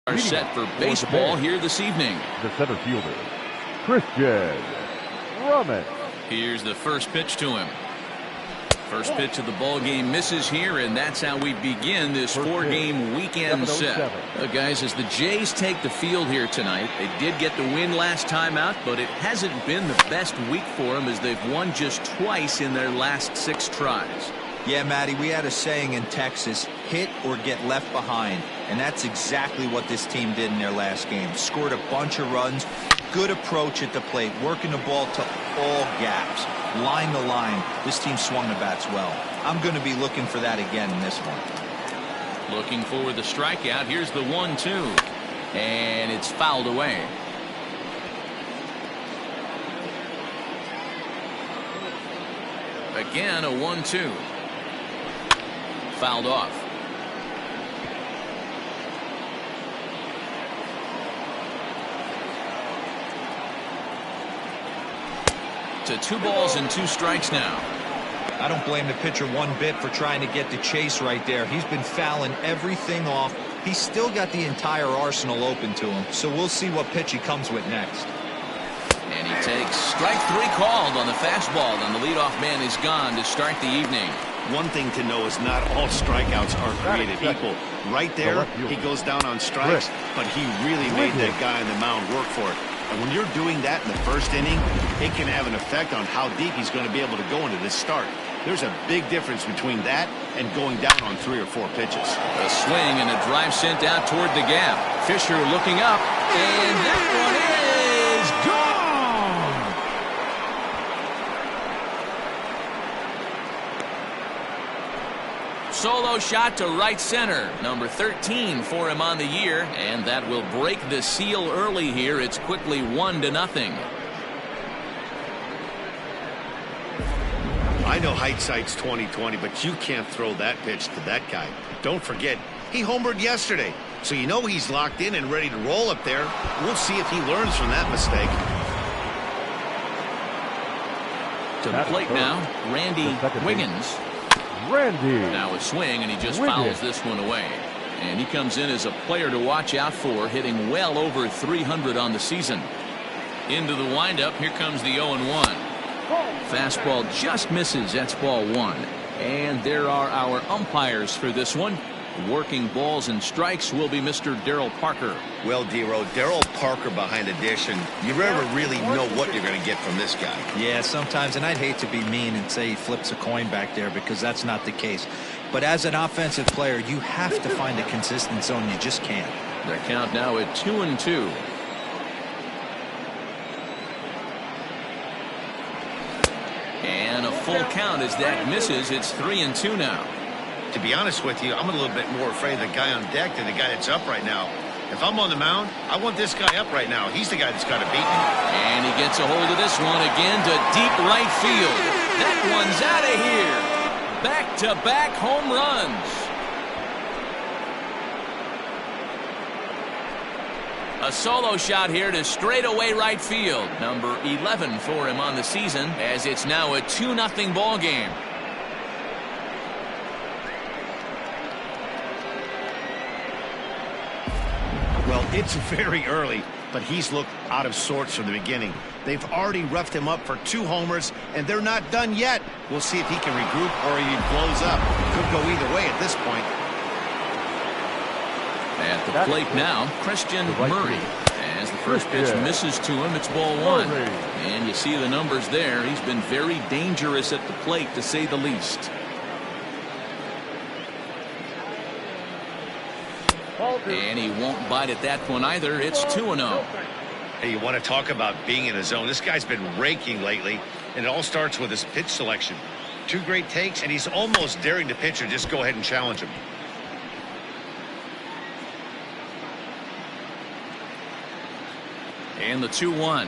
Are set for baseball here this evening. The center fielder, Christian Roman. Here's the first pitch to him. First pitch of the ball game misses here, and that's how we begin this four-game weekend set. Guys, as the Jays take the field here tonight, they did get the win last time out, but it hasn't been the best week for them as they've won just twice in their last 6 tries. Yeah, Matty, we had a saying in Texas, hit or get left behind. And that's exactly what this team did in their last game. Scored a bunch of runs, good approach at the plate, working the ball to all gaps, line to line. This team swung the bats well. I'm going to be looking for that again in this one. Looking for the strikeout. Here's the 1-2. And it's fouled away. Again, a 1-2. Fouled off. To 2 balls and 2 strikes now. I don't blame the pitcher one bit for trying to get the chase right there. He's been fouling everything off. He's still got the entire arsenal open to him. So we'll see what pitch he comes with next. And he takes strike 3 called on the fastball, and the leadoff man is gone to start the evening. One thing to know is not all strikeouts are created equal. Right there, he goes down on strikes, but he really made that guy on the mound work for it. And when you're doing that in the first inning, it can have an effect on how deep he's going to be able to go into this start. There's a big difference between that and going down on 3 or 4 pitches. A swing and a drive sent out toward the gap. Fisher looking up, and that one is gone. Solo shot to right center. Number 13 for him on the year, and that will break the seal early here. It's quickly 1-0. I know hindsight's 20/20, but you can't throw that pitch to that guy. Don't forget, he homered yesterday, so you know he's locked in and ready to roll up there. We'll see if he learns from that mistake. To the plate now, Randy Wiggins. Now a swing, and he just fouls this one away. And he comes in as a player to watch out for, hitting well over 300 on the season. Into the windup, here comes the 0-1. Fastball just misses. That's ball 1. And there are our umpires for this one. Working balls and strikes will be Mr. Darryl Parker. Well, D-Row, Darryl Parker behind the dish, and you never really know what you're going to get from this guy. Yeah, sometimes, and I'd hate to be mean and say he flips a coin back there because that's not the case. But as an offensive player, you have to find a consistent zone. You just can't. The count now at 2-2. And a full count as that misses. It's 3-2 now. To be honest with you, I'm a little bit more afraid of the guy on deck than the guy that's up right now. If I'm on the mound, I want this guy up right now. He's the guy that's got to beat me. And he gets a hold of this one again to deep right field. That one's out of here. Back-to-back home runs. A solo shot here to straightaway right field. Number 11 for him on the season, as it's now a 2-0 ball game. Well, it's very early, but he's looked out of sorts from the beginning. They've already roughed him up for 2 homers, and they're not done yet. We'll see if he can regroup or he blows up. Could go either way at this point. At the plate now, Christian Murray. As the first pitch misses to him, it's ball 1. And you see the numbers there. He's been very dangerous at the plate, to say the least. And he won't bite at that one either. It's 2-0. Hey, you want to talk about being in the zone? This guy's been raking lately, and it all starts with his pitch selection. 2 great takes, and he's almost daring the pitcher just go ahead and challenge him. And the 2-1.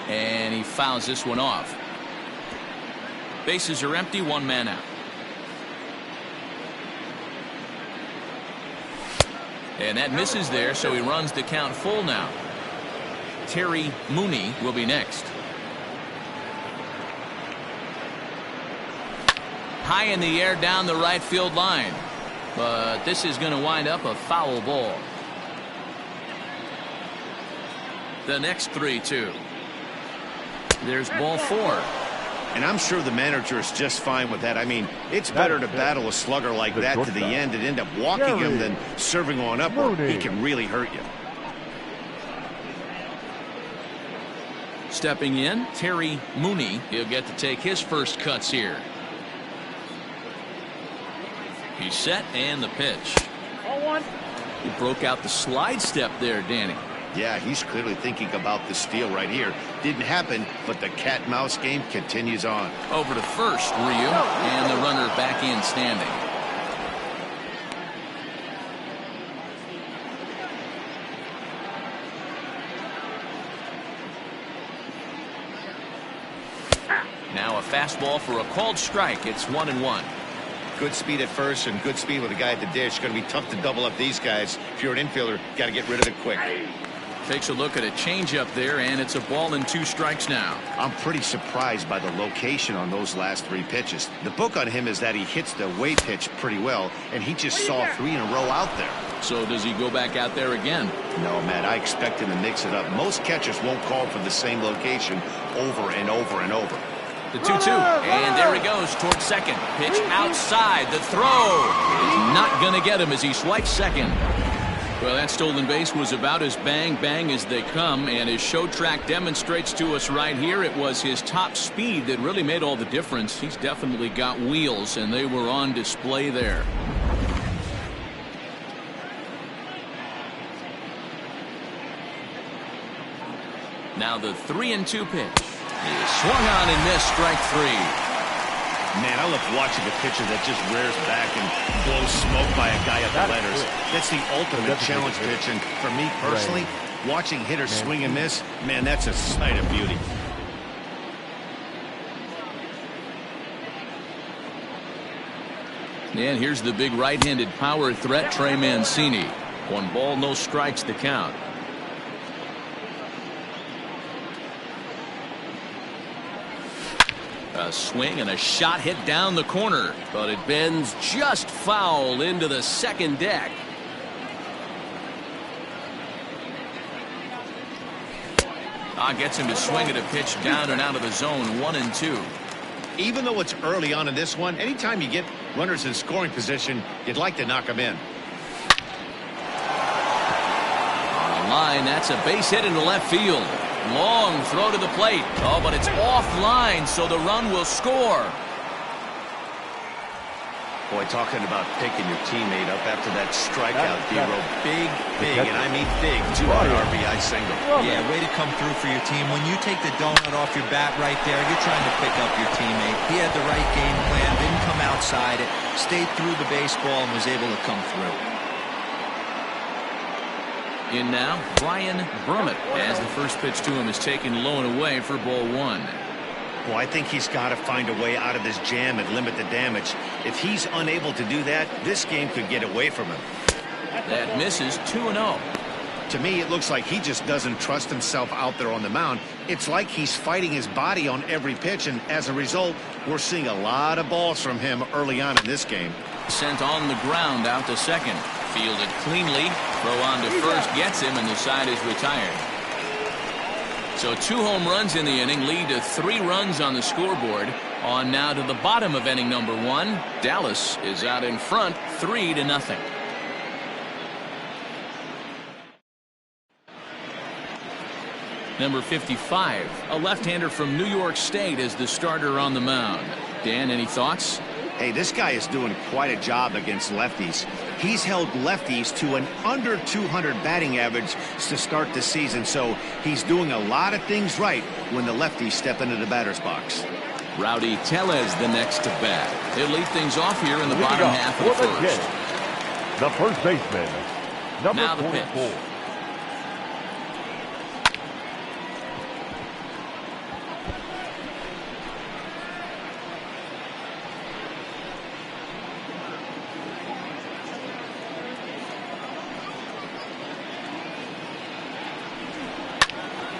And he fouls this one off. Bases are empty, 1 man out. And that misses there, so he runs the count full now. Terry Mooney will be next. High in the air down the right field line. But this is going to wind up a foul ball. The next 3-2. There's ball 4. And I'm sure the manager is just fine with that. I mean, it's better to battle a slugger like that to the end and end up walking him than serving on up where he can really hurt you. Stepping in, Terry Mooney. He'll get to take his first cuts here. He's set, and the pitch. He broke out the slide step there, Danny. Yeah, he's clearly thinking about the steal right here. Didn't happen, but the cat-mouse game continues on. Over to first, Ryu, and the runner back in standing. Now a fastball for a called strike. It's 1-1. Good speed at first and good speed with a guy at the dish. Going to be tough to double up these guys. If you're an infielder, got to get rid of it quick. Takes a look at a changeup there, and it's a ball and 2 strikes now. I'm pretty surprised by the location on those last 3 pitches. The book on him is that he hits the away pitch pretty well, and he just saw 3 in a row out there. So does he go back out there again? No, Matt, I expect him to mix it up. Most catchers won't call for the same location over and over and over. The 2-2, and there he goes towards second. Pitch outside. The throw is not going to get him as he swipes second. Well, that stolen base was about as bang-bang as they come, and his show track demonstrates to us right here it was his top speed that really made all the difference. He's definitely got wheels, and they were on display there. Now the 3-2 pitch. He swung on and missed, strike 3. Man, I love watching a pitcher that just rears back and blows smoke by a guy at the letters. That's the ultimate challenge pitch, and for me personally, watching hitters swing and miss, man, that's a sight of beauty. And here's the big right-handed power threat, Trey Mancini. 1 ball, no strikes to count. A swing and a shot hit down the corner, but it bends just foul into the second deck. Gets him to swing at a pitch down and out of the zone. 1-2. Even though it's early on in this one, anytime you get runners in scoring position, you'd like to knock them in. On the line, that's a base hit into left field. Long throw to the plate. Oh, but it's offline, so the run will score. Boy, talking about picking your teammate up after that strikeout, D-Row. Big, and I mean big, 2-run RBI single. Yeah, way to come through for your team. When you take the donut off your bat right there, you're trying to pick up your teammate. He had the right game plan, didn't come outside it, stayed through the baseball, and was able to come through. In now, Brian Brummett, as the first pitch to him is taken low and away for ball 1. Well, I think he's got to find a way out of this jam and limit the damage. If he's unable to do that, this game could get away from him. That misses. 2-0. To me, it looks like he just doesn't trust himself out there on the mound. It's like he's fighting his body on every pitch, and as a result, we're seeing a lot of balls from him early on in this game. Sent on the ground out to second. Fielded cleanly. Throw on to first gets him, and the side is retired. So 2 home runs in the inning lead to 3 runs on the scoreboard. On now to the bottom of inning number 1. Dallas is out in front 3-0. Number 55, a left-hander from New York State, is the starter on the mound. Dan, any thoughts? Hey, this guy is doing quite a job against lefties. He's held lefties to an under 200 batting average to start the season, so he's doing a lot of things right when the lefties step into the batter's box. Rowdy Tellez the next to bat. He'll lead things off here in the bottom half of the first. The first baseman, now the 44. pitch.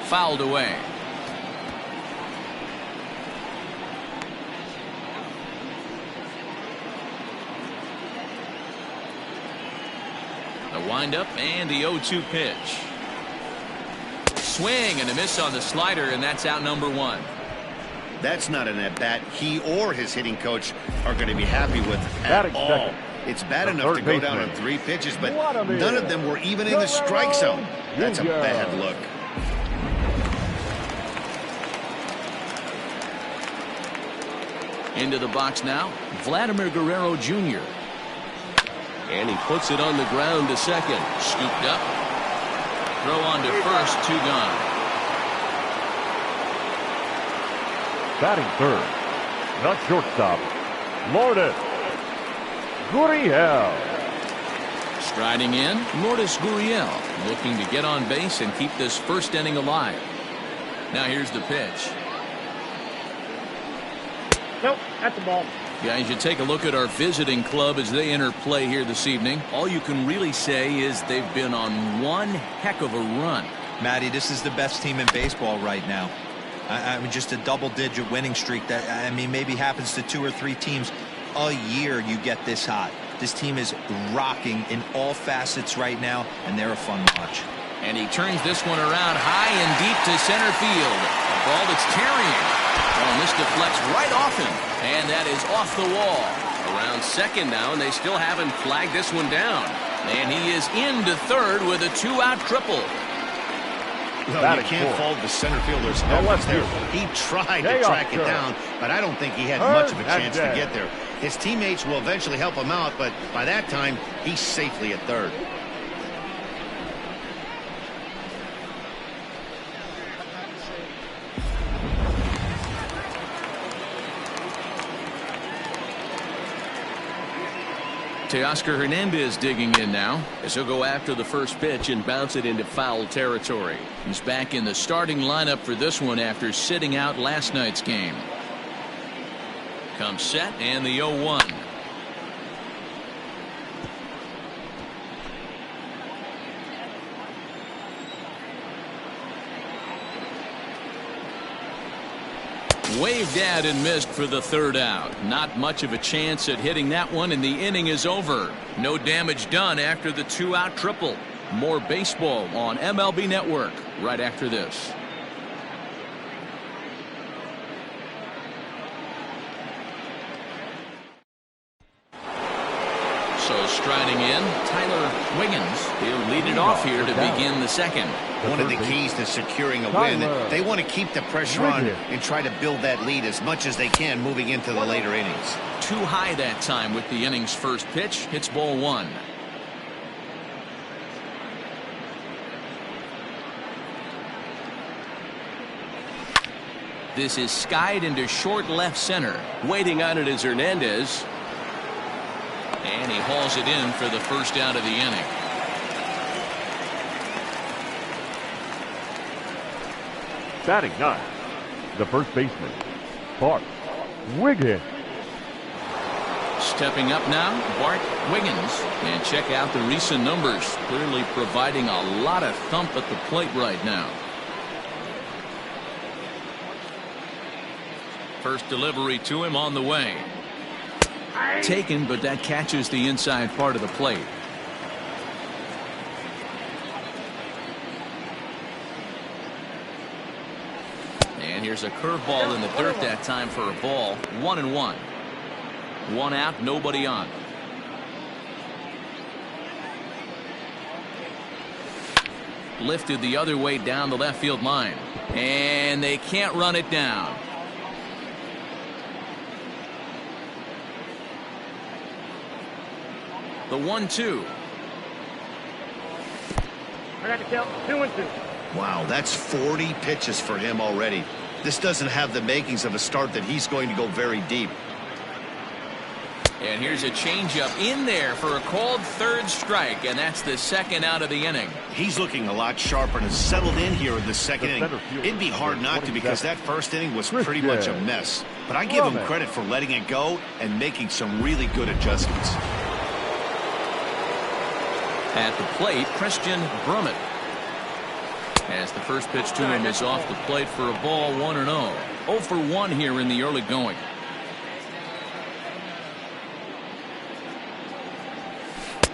Fouled away. The windup and the 0-2 pitch. Swing and a miss on the slider, and that's out number 1. That's not an at-bat he or his hitting coach are going to be happy with at all. It's bad enough to go down on 3 pitches, but none of them were even in the strike zone. That's a bad look. Into the box now, Vladimir Guerrero Jr. And he puts it on the ground to second. Scooped up. Throw on to first, 2 gone. Batting third, the shortstop, Lourdes Gurriel. Striding in, Lourdes Gurriel, looking to get on base and keep this first inning alive. Now here's the pitch. Nope, that's the ball. Guys, you take a look at our visiting club as they enter play here this evening. All you can really say is they've been on one heck of a run. Matty, this is the best team in baseball right now. I mean, just a double-digit winning streak that, I mean, maybe happens to 2 or 3 teams a year. You get this hot. This team is rocking in all facets right now, and they're a fun watch. And he turns this one around high and deep to center field. A ball that's carrying. Oh, and this deflects right off him. And that is off the wall. Around second now, and they still haven't flagged this one down. And he is into third with a 2-out triple. Well, you can't fault the center fielder's efforts there. He tried to track it down, but I don't think he had much of a chance to get there. His teammates will eventually help him out, but by that time, he's safely at third. Teoscar Hernandez digging in now as he'll go after the first pitch and bounce it into foul territory. He's back in the starting lineup for this one after sitting out last night's game. Comes set and the 0-1. Waved at and missed for the 3rd out. Not much of a chance at hitting that one, and the inning is over. No damage done after the 2-out triple. More baseball on MLB Network right after this. So striding in, Tyler Wiggins. He'll lead it off here to begin the second. One of the keys to securing a win, they want to keep the pressure on and try to build that lead as much as they can moving into the later innings. Too high that time with the inning's first pitch. Hits ball 1. This is skied into short left center. Waiting on it is Hernandez. And he hauls it in for the first out of the inning. Batting 9, the first baseman, Bart Wiggins. Stepping up now, Bart Wiggins. And check out the recent numbers. Clearly providing a lot of thump at the plate right now. First delivery to him on the way. Taken, but that catches the inside part of the plate. And here's a curveball in the dirt that time for a ball. 1-1. 1 out, nobody on. Lifted the other way down the left field line. And they can't run it down. The 1-2. I got to count 2-2. Wow, that's 40 pitches for him already. This doesn't have the makings of a start that he's going to go very deep. And here's a changeup in there for a called 3rd strike, and that's the 2nd out of the inning. He's looking a lot sharper and has settled in here in the 2nd inning. It'd be hard not to, because that 1st inning was pretty much a mess. But I give him credit for letting it go and making some really good adjustments. At the plate, Christian Brummett. As the first pitch to him is off the plate for a ball, 1-0. 0 for 1 here in the early going.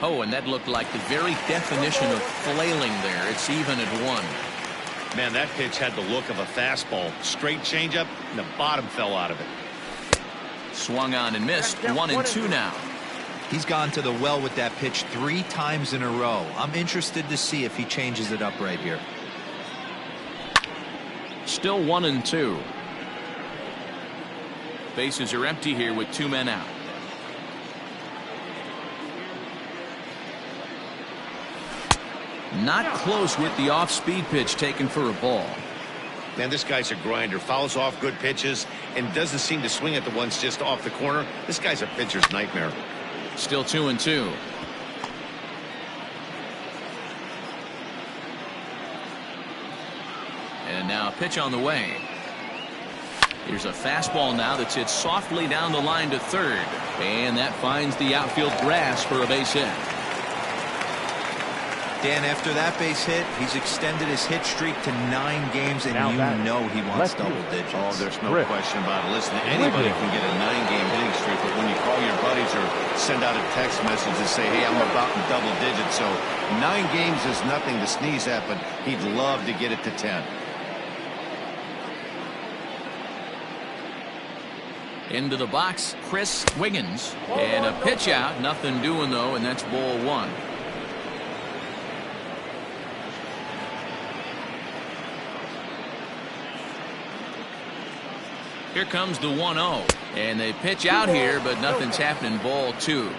Oh, and that looked like the very definition of flailing there. It's even at 1. Man, that pitch had the look of a fastball. Straight changeup, and the bottom fell out of it. Swung on and missed. 1-2 now. He's gone to the well with that pitch 3 times in a row. I'm interested to see if he changes it up right here. Still 1-2. Bases are empty here with 2 men out. Not close with the off-speed pitch taken for a ball. Man, this guy's a grinder. Fouls off good pitches and doesn't seem to swing at the ones just off the corner. This guy's a pitcher's nightmare. Still 2-2. And now a pitch on the way. Here's a fastball now that's hit softly down the line to third. And that finds the outfield grass for a base hit. Dan, after that base hit, he's extended his hit streak to 9 games, and you know he wants double digits. Oh, there's no question about it. Listen, anybody can get a 9-game hitting streak, but when you call your buddies or send out a text message and say, hey, I'm about in double digits, so 9 games is nothing to sneeze at, but he'd love to get it to 10. Into the box, Chris Wiggins. And a pitch out. Nothing doing, though, and that's ball 1. Here comes the 1-0. And they pitch out here, but nothing's happening. Ball 2.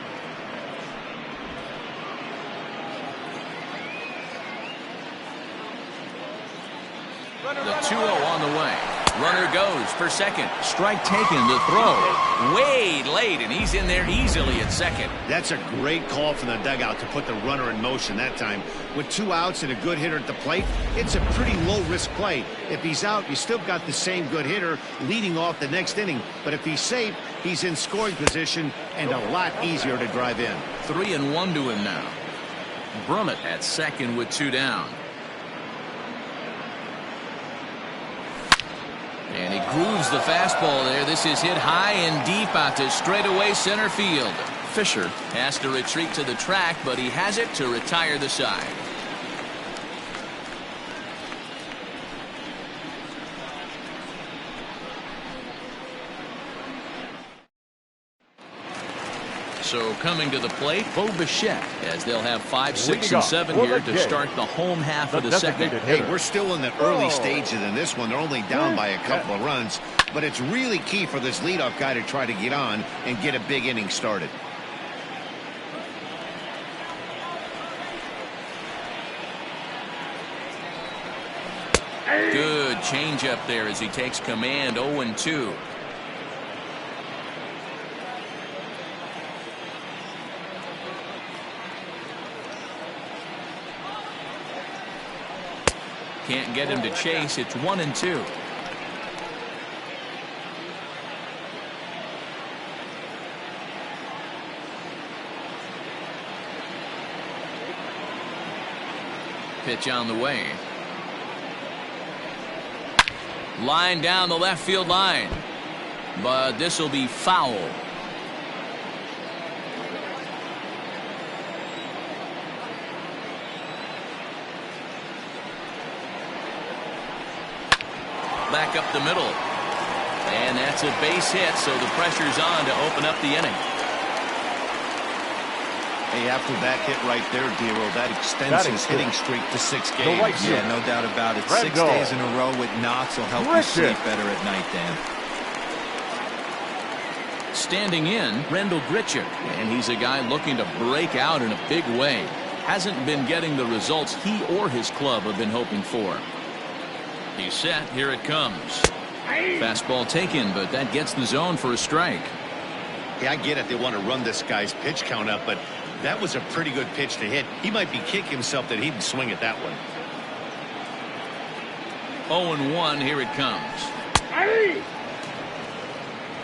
The 2-0 on the way. Runner goes for second. Strike taken. The throw. Way late, and he's in there easily at second. That's a great call from the dugout to put the runner in motion that time. With 2 outs and a good hitter at the plate, it's a pretty low-risk play. If he's out, you still got the same good hitter leading off the next inning. But if he's safe, he's in scoring position and a lot easier to drive in. 3-1 to him now. Brummett at second with 2 down. And he grooves the fastball there. This is hit high and deep out to straightaway center field. Fisher has to retreat to the track, but he has it to retire the side. So coming to the plate, Bo Bichette, as they'll have 5, 6, and 7 here to start the home half of the second. Hey, we're still in the early stages in this one. They're only down by a couple of runs, but it's really key for this leadoff guy to try to get on and get a big inning started. Good changeup there as he takes command. 0-2. Can't get him to chase. It's 1-2. Pitch on the way. Line down the left field line. But this will be foul. Back up the middle. And that's a base hit, so the pressure's on to open up the inning. Hey, after that hit right there, Dero, that extends his hitting streak to 6 games. Yeah, no doubt about it. 6 days in a row with knocks will help you sleep better at night, Dan. Standing in, Rendell Grichuk, and he's a guy looking to break out in a big way. Hasn't been getting the results he or his club have been hoping for. He's set. Here it comes. Fastball taken, but that gets the zone for a strike. Yeah, I get it. They want to run this guy's pitch count up, but that was a pretty good pitch to hit. He might be kicking himself that he didn't swing at that one. 0-1. Here it comes.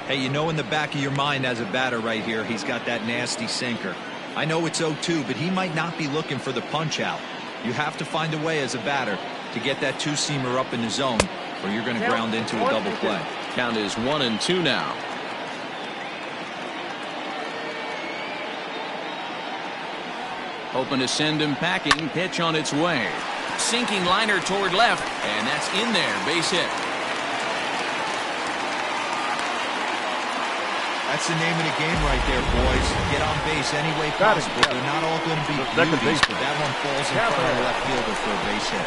Hey, you know in the back of your mind as a batter right here, he's got that nasty sinker. I know it's 0-2, but he might not be looking for the punch out. You have to find a way as a batter to get that 2-seamer up in the zone, or you're going to ground into a double play. Count is 1-2 now. Hoping to send him packing. Pitch on its way. Sinking liner toward left, and that's in there. Base hit. That's the name of the game right there, boys. Get on base any way possible. They're not all going to be beauties, but that one falls in front of the left fielder for a base hit.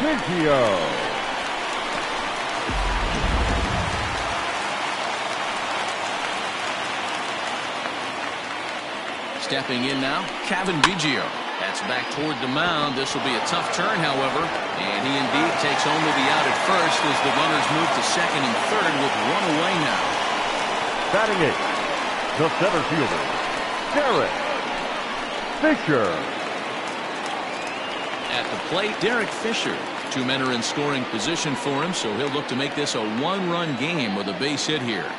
Stepping in now, Kevin Biggio. That's back toward the mound. This will be a tough turn, however. And he indeed takes home with the out at first as the runners move to second and third with one away now. Batting eighth, the center fielder, Derek Fisher. At the plate, Derek Fisher. Two men are in scoring position for him, so he'll look to make this a one-run game with a base hit here.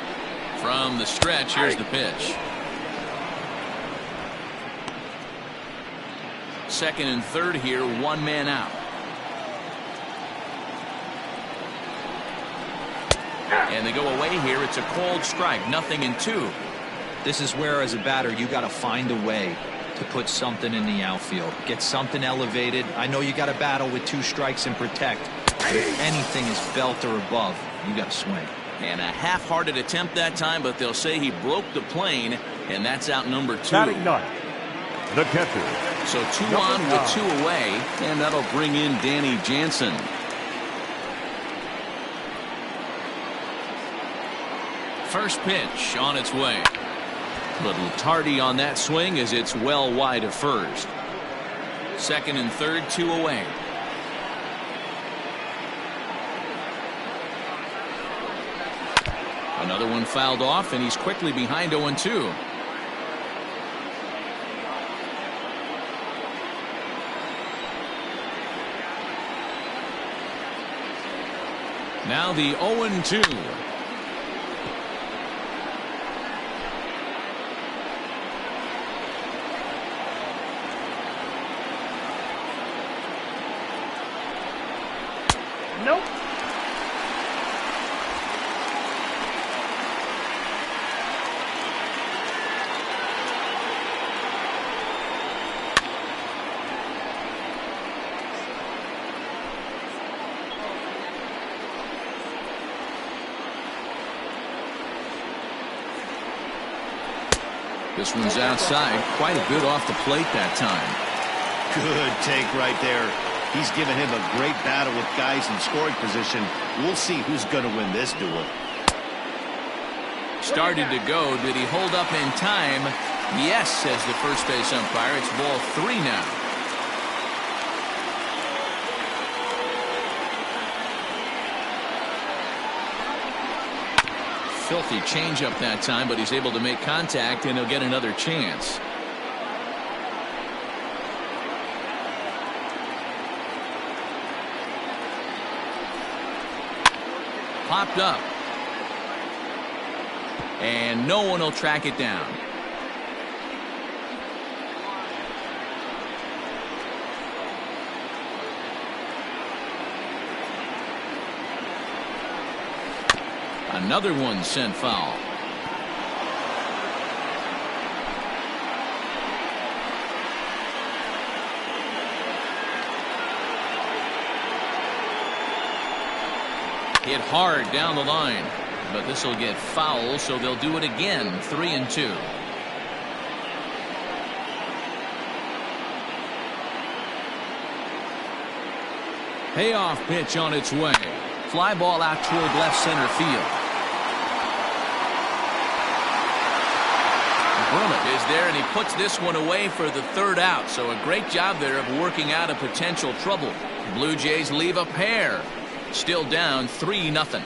From the stretch, here's the pitch. Second and third here, one man out. And they go away here. It's a called strike, 0-2. This is where, as a batter, you got to find a way to put something in the outfield. Get something elevated. I know you got to battle with 2 strikes and protect. But if anything is belt or above, you got to swing. And a half-hearted attempt that time, but they'll say he broke the plane, and that's out number 2. Batting ninth, the catcher. So 2 on with 2 away, and that'll bring in Danny Jansen. First pitch on its way. Little tardy on that swing as it's well wide of first. Second and third, 2 away. Another one fouled off, and he's quickly behind 0-2. Now the 0-2. Nope. This one's outside, quite a bit off the plate that time. Good take right there. He's given him a great battle with guys in scoring position. We'll see who's going to win this duel. Started to go. Did he hold up in time? Yes, says the first base umpire. It's ball 3 now. Filthy changeup that time, but he's able to make contact, and he'll get another chance. Popped up. And no one will track it down. Another one sent foul. Hit hard down the line, but this will get foul, so they'll do it again. 3-2. Payoff pitch on its way. Fly ball out toward left center field. Brummett is there, and he puts this one away for the 3rd out. So a great job there of working out a potential trouble. Blue Jays leave a pair. Still down 3-0.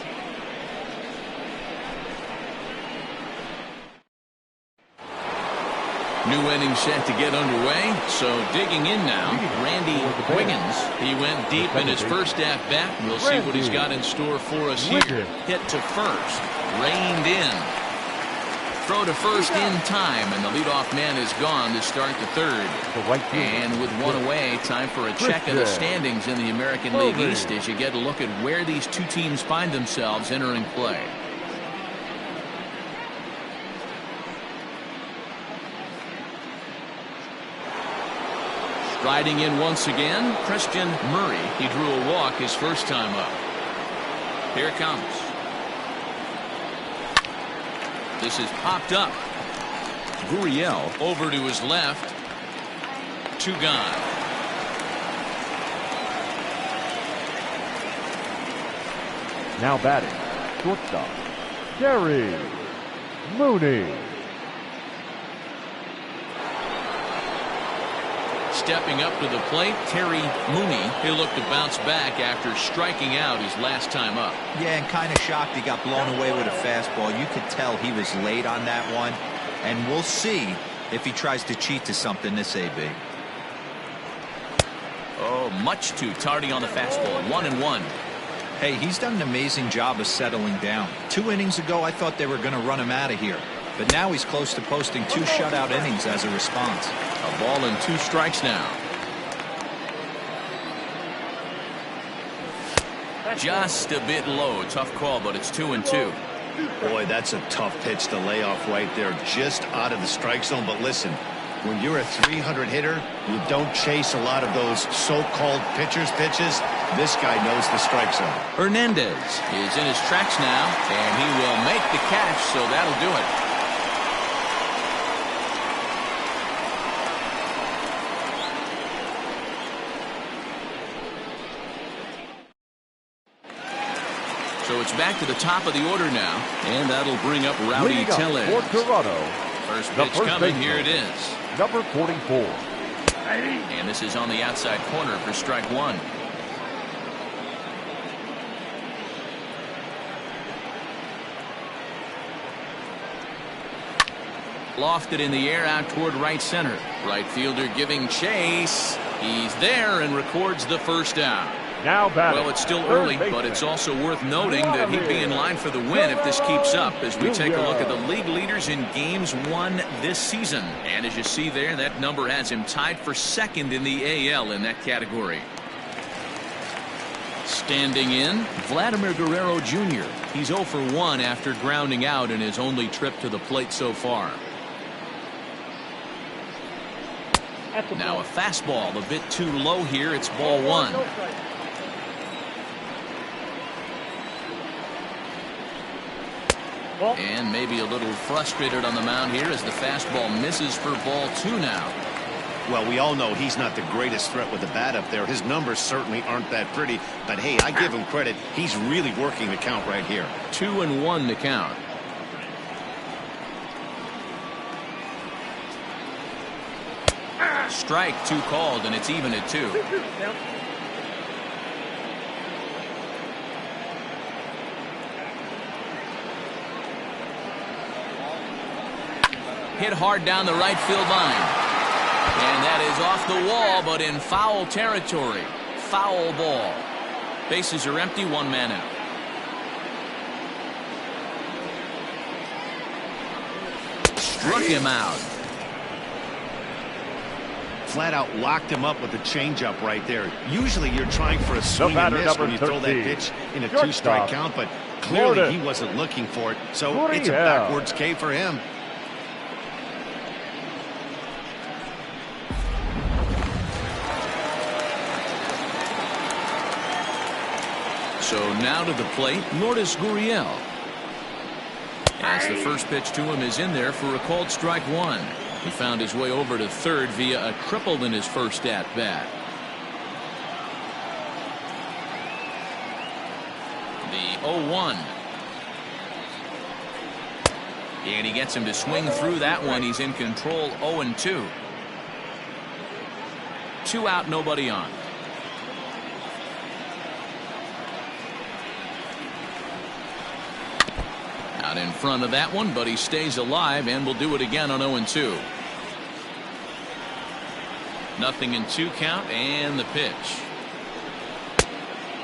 New inning set to get underway. So digging in now, Randy Wiggins. He went deep in his first at bat. We'll see what he's got in store for us here. Hit to first, reined in. Throw to first in time, and the leadoff man is gone to start the 3rd. And with one away, time for a check of the standings in the American League East as you get a look at where these two teams find themselves entering play. Riding in once again, Christian Murray. He drew a walk his first time up. Here it comes. This is popped up. Gurriel over to his left. 2 gone. Now batting, shortstop, Terry Mooney. Stepping up to the plate, Terry Mooney. He'll look to bounce back after striking out his last time up. Yeah, and kind of shocked he got blown away with a fastball. You could tell he was late on that one. And we'll see if he tries to cheat to something this AB. Oh, much too tardy on the fastball. 1-1. Hey, he's done an amazing job of settling down. 2 innings ago, I thought they were going to run him out of here. But now he's close to posting 2 shutout innings as a response. A ball and 2 strikes now. Just a bit low. Tough call, but it's 2-2. Boy, that's a tough pitch to lay off right there, just out of the strike zone. But listen, when you're a 300 hitter, you don't chase a lot of those so-called pitchers' pitches. This guy knows the strike zone. Hernandez is in his tracks now, and he will make the catch, so that'll do it. So it's back to the top of the order now, and that'll bring up Rowdy Tellez. For Toronto, First pitch coming, here it is. Number 44. And this is on the outside corner for strike 1. Lofted in the air out toward right center. Right fielder giving chase. He's there and records the first out. Now batting. Well, it's still early, but it's also worth noting that he'd be in line for the win if this keeps up as we take a look at the league leaders in games won this season. And as you see there, that number has him tied for second in the AL in that category. Standing in, Vladimir Guerrero Jr. He's 0 for 1 after grounding out in his only trip to the plate so far. Now a fastball a bit too low here. It's ball 1. And maybe a little frustrated on the mound here as the fastball misses for ball 2 now. Well, we all know he's not the greatest threat with the bat up there. His numbers certainly aren't that pretty. But, hey, I give him credit. He's really working the count right here. 2-1 to count. Strike 2 called, and it's even at 2. Hit hard down the right field line. And that is off the wall, but in foul territory. Foul ball. Bases are empty, 1 man out. Struck him out. Flat out locked him up with the changeup right there. Usually you're trying for a swing and miss when you throw that pitch in a 2-strike count, but clearly he wasn't looking for it. So it's a backwards K for him. So now to the plate, Lourdes Gurriel. As the first pitch to him is in there for a called strike 1. He found his way over to third via a triple in his first at bat. The 0-1. And he gets him to swing through that one. He's in control. 0-2. 2 out, nobody on. Out in front of that one, but he stays alive and will do it again on 0-2. Nothing in 2 count, and the pitch.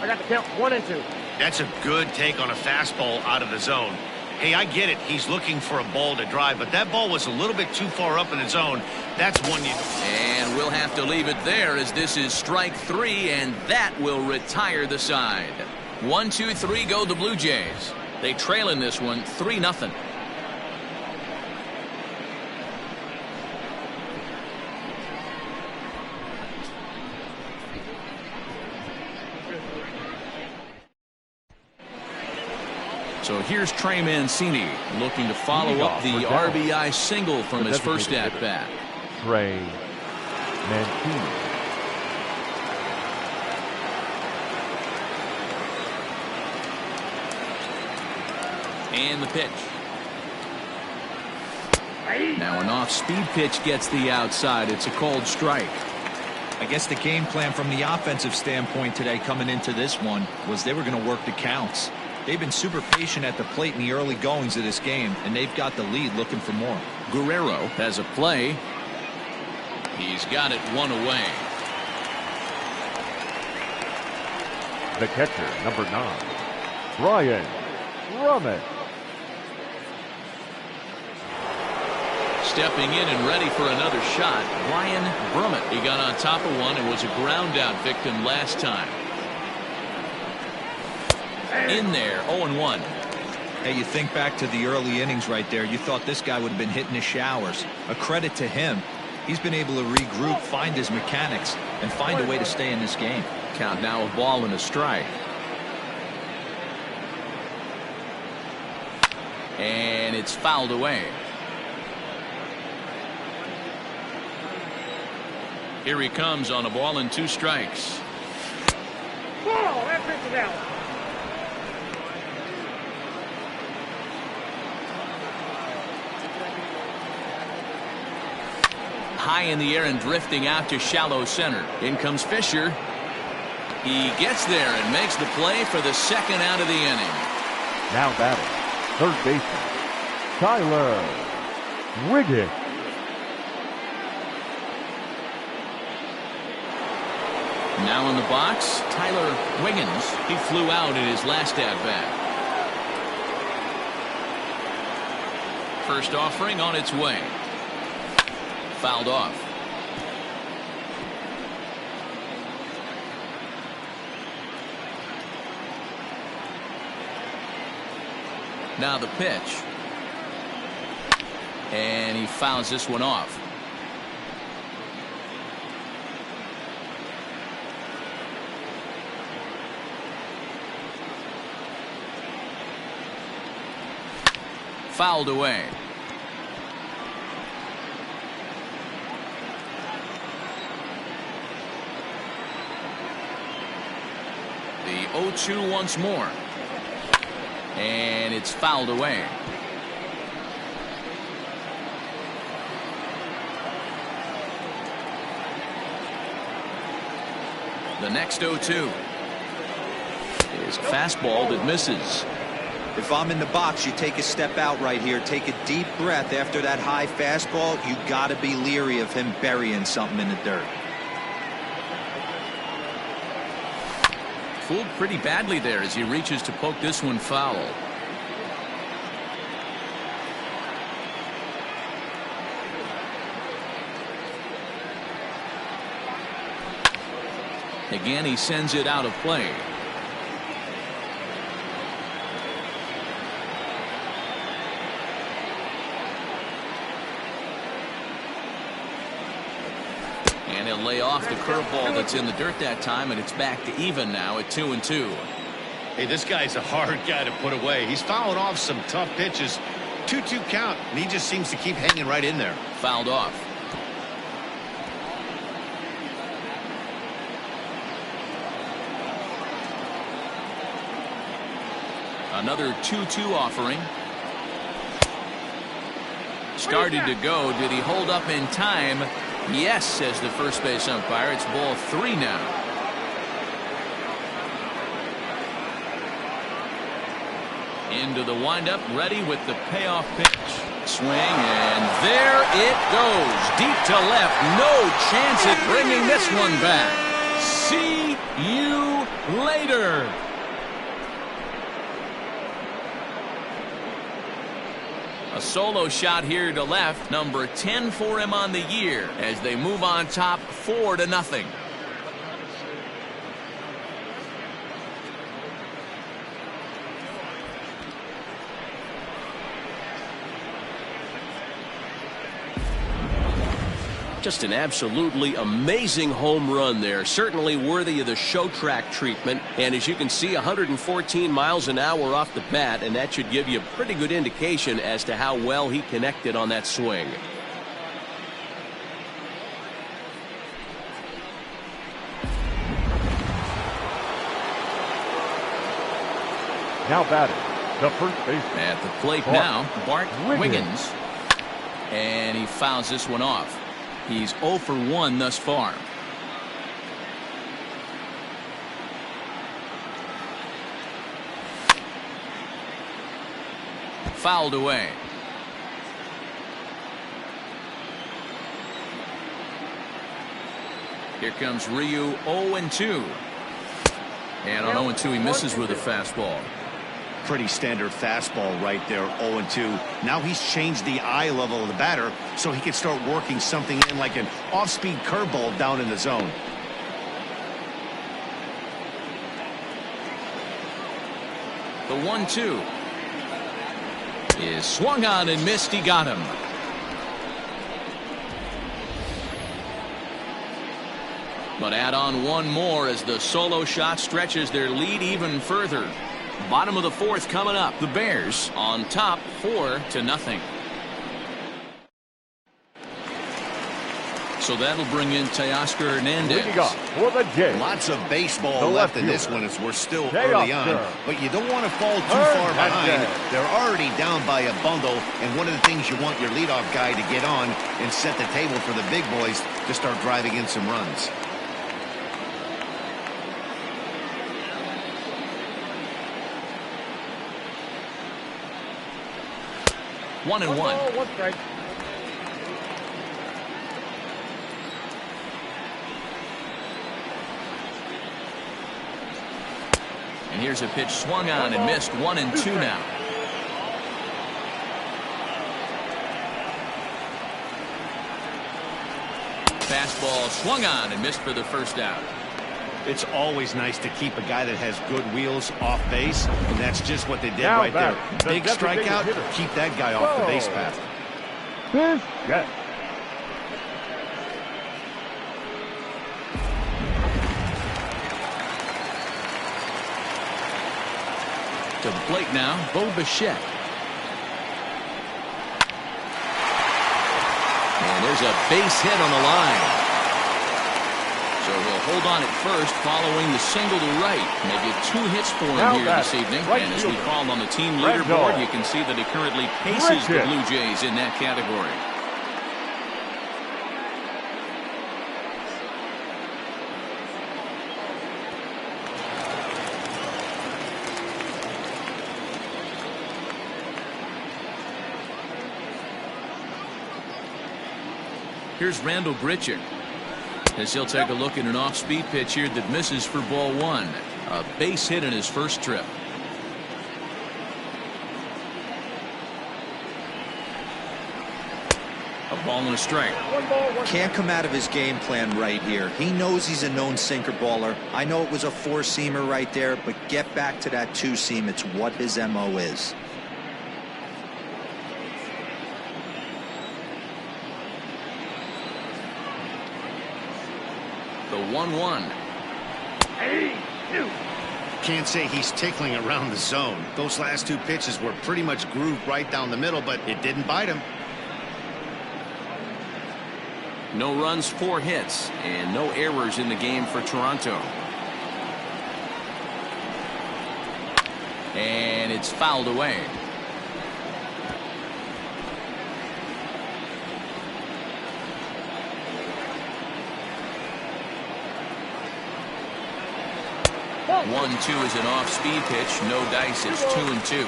I got the count. 1-2. That's a good take on a fastball out of the zone. Hey, I get it. He's looking for a ball to drive, but that ball was a little bit too far up in the zone. That's one you... And we'll have to leave it there as this is strike 3, and that will retire the side. 1, 2, 3 go the Blue Jays. They trail in this one 3-0. So here's Trey Mancini looking to follow up the RBI single from his first at-bat. Trey Mancini. And the pitch. Now an off-speed pitch gets the outside. It's a called strike. I guess the game plan from the offensive standpoint today coming into this one was they were going to work the counts. They've been super patient at the plate in the early goings of this game, and they've got the lead looking for more. Guerrero has a play. He's got it one away. The catcher, number 9, Brian Drummond. Stepping in and ready for another shot, Brian Brummett. He got on top of one and was a ground out victim last time. In there, 0-1. Hey, you think back to the early innings right there. You thought this guy would have been hitting the showers. A credit to him. He's been able to regroup, find his mechanics, and find a way to stay in this game. Count now a ball and a strike. And it's fouled away. Here he comes on a ball and 2 strikes. Ball, that pitch is out. High in the air and drifting out to shallow center. In comes Fisher. He gets there and makes the play for the second out of the inning. Now batting, third baseman, Tyler Wiggins. Now in the box, Tyler Wiggins. He flew out in his last at-bat. First offering on its way. Fouled off. Now the pitch. And he fouls this one off. Fouled away. The 0-2 once more. And it's fouled away. The next 0-2 is a fastball that misses. If I'm in the box, you take a step out right here. Take a deep breath after that high fastball. You got to be leery of him burying something in the dirt. Fooled pretty badly there as he reaches to poke this one foul. Again, he sends it out of play. And he'll lay off the curveball that's in the dirt that time, and it's back to even now at 2-2. Hey, this guy's a hard guy to put away. He's fouled off some tough pitches. 2-2 count, and he just seems to keep hanging right in there. Fouled off. Another 2-2 offering. Started to go. Did he hold up in time? Yes, says the first base umpire. It's ball 3 now. Into the windup, ready with the payoff pitch. Swing, and there it goes. Deep to left. No chance at bringing this one back. See you later. A solo shot here to left, number 10 for him on the year as they move on top 4-0. Just an absolutely amazing home run there. Certainly worthy of the show track treatment. And as you can see, 114 miles an hour off the bat, and that should give you a pretty good indication as to how well he connected on that swing. Now batting, the first baseman. At the plate now, Bart Wiggins. And he fouls this one off. He's 0 for 1 thus far. Fouled away. Here comes Ryu, 0-2. And on 0-2 he misses with a fastball. Pretty standard fastball right there, 0-2. Now he's changed the eye level of the batter so he can start working something in like an off-speed curveball down in the zone. The 1-2 is swung on and missed. He got him. But add on one more as the solo shot stretches their lead even further. Bottom of the fourth coming up. The Bears on top 4-0. So that'll bring in Teoscar Hernandez. For the Jays. Lots of baseball left in this one as we're still early on. But you don't want to fall too far behind. They're already down by a bundle. And one of the things you want your leadoff guy to get on and set the table for the big boys to start driving in some runs. One and one. One strike. And here's a pitch swung on and missed. 1-2 now. Fastball swung on and missed for the first out. It's always nice to keep a guy that has good wheels off base, and that's just what they did right there. Big strikeout, keep that guy off the base path. Yes. To the plate now, Bo Bichette. And there's a base hit on the line. So he'll hold on at first following the single to right. Maybe 2 hits for him here this evening. And as we call on the team leaderboard, you can see that he currently paces the Blue Jays in that category. Here's Randall Grichuk, as he'll take a look at an off-speed pitch here that misses for ball 1. A base hit in his first trip. A ball and a strike. Can't come out of his game plan right here. He knows he's a known sinker baller. I know it was a 4-seamer right there, but get back to that 2-seam. It's what his MO is. The 1-1. Can't say he's tickling around the zone. Those last 2 pitches were pretty much grooved right down the middle, but it didn't bite him. No runs, 4 hits, and no errors in the game for Toronto. And it's fouled away. One, 2 is an off-speed pitch. No dice. It's 2-2.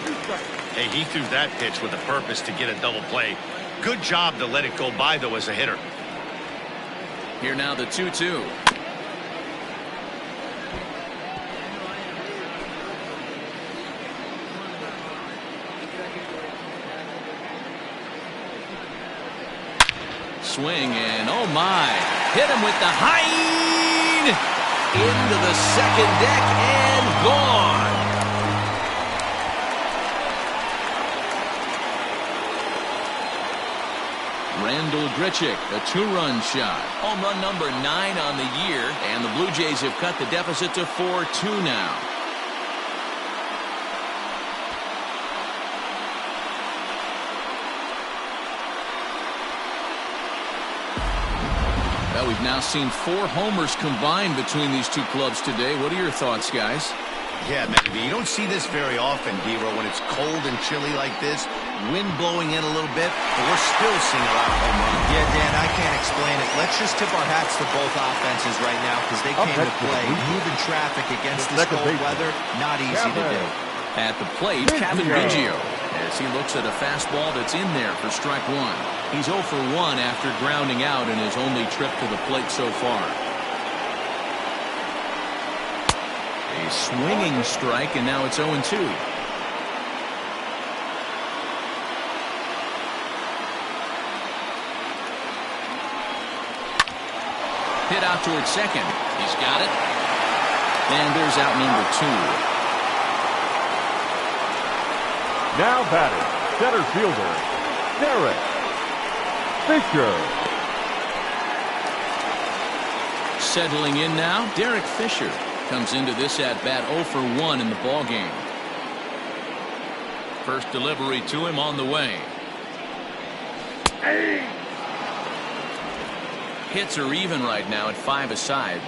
Hey, he threw that pitch with a purpose to get a double play. Good job to let it go by, though, as a hitter. Here now the 2-2. Swing and oh my, hit him with the high into the second deck and gone. Randall Grichuk, a 2-run shot. Home run number 9 on the year, and the Blue Jays have cut the deficit to 4-2 now. Well, we've now seen 4 homers combined between these two clubs today. What are your thoughts, guys? Yeah, maybe. You don't see this very often, Hero, when it's cold and chilly like this. Wind blowing in a little bit, but we're still seeing a lot of home runs. Yeah, Dan, I can't explain it. Let's just tip our hats to both offenses right now because they came to play. Moving traffic against this cold weather, not easy to do. At the plate, Kevin Biggio, as he looks at a fastball that's in there for strike 1. He's 0 for 1 after grounding out in his only trip to the plate so far. A swinging strike, and now it's 0-2. Hit out towards second. He's got it. And there's out number 2. Now batting, center fielder, Derek Fisher. Settling in now, Derek Fisher comes into this at-bat 0 for 1 in the ballgame. First delivery to him on the way. Hits are even right now at 5 aside.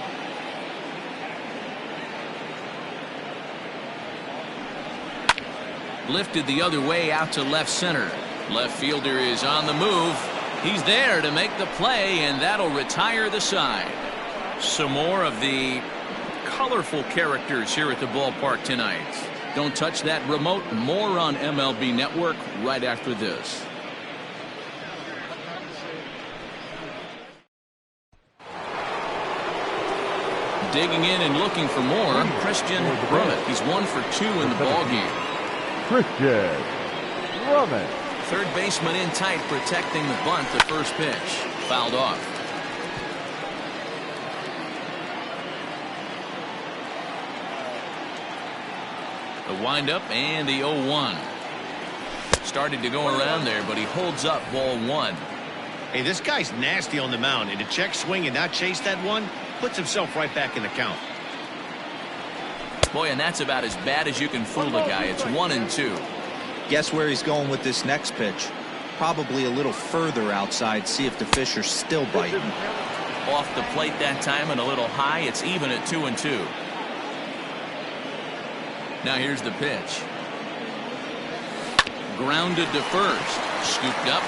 Lifted the other way out to left center. Left fielder is on the move. He's there to make the play, and that'll retire the side. Some more of the colorful characters here at the ballpark tonight. Don't touch that remote. More on MLB Network right after this. Digging in and looking for more, Christian Brummett. He's 1 for 2 in the ballgame. Christian Brummett. Third baseman in tight, protecting the bunt. The first pitch fouled off. The windup and the 0-1. Started to go around there, but he holds up ball 1. Hey, this guy's nasty on the mound, and to check swing and not chase that one puts himself right back in the count. Boy, and that's about as bad as you can fool a guy. It's 1-2. Guess where he's going with this next pitch? Probably a little further outside. See if the Fisher's still biting. Off the plate that time and a little high. It's even at 2-2. Now here's the pitch. Grounded to first. Scooped up.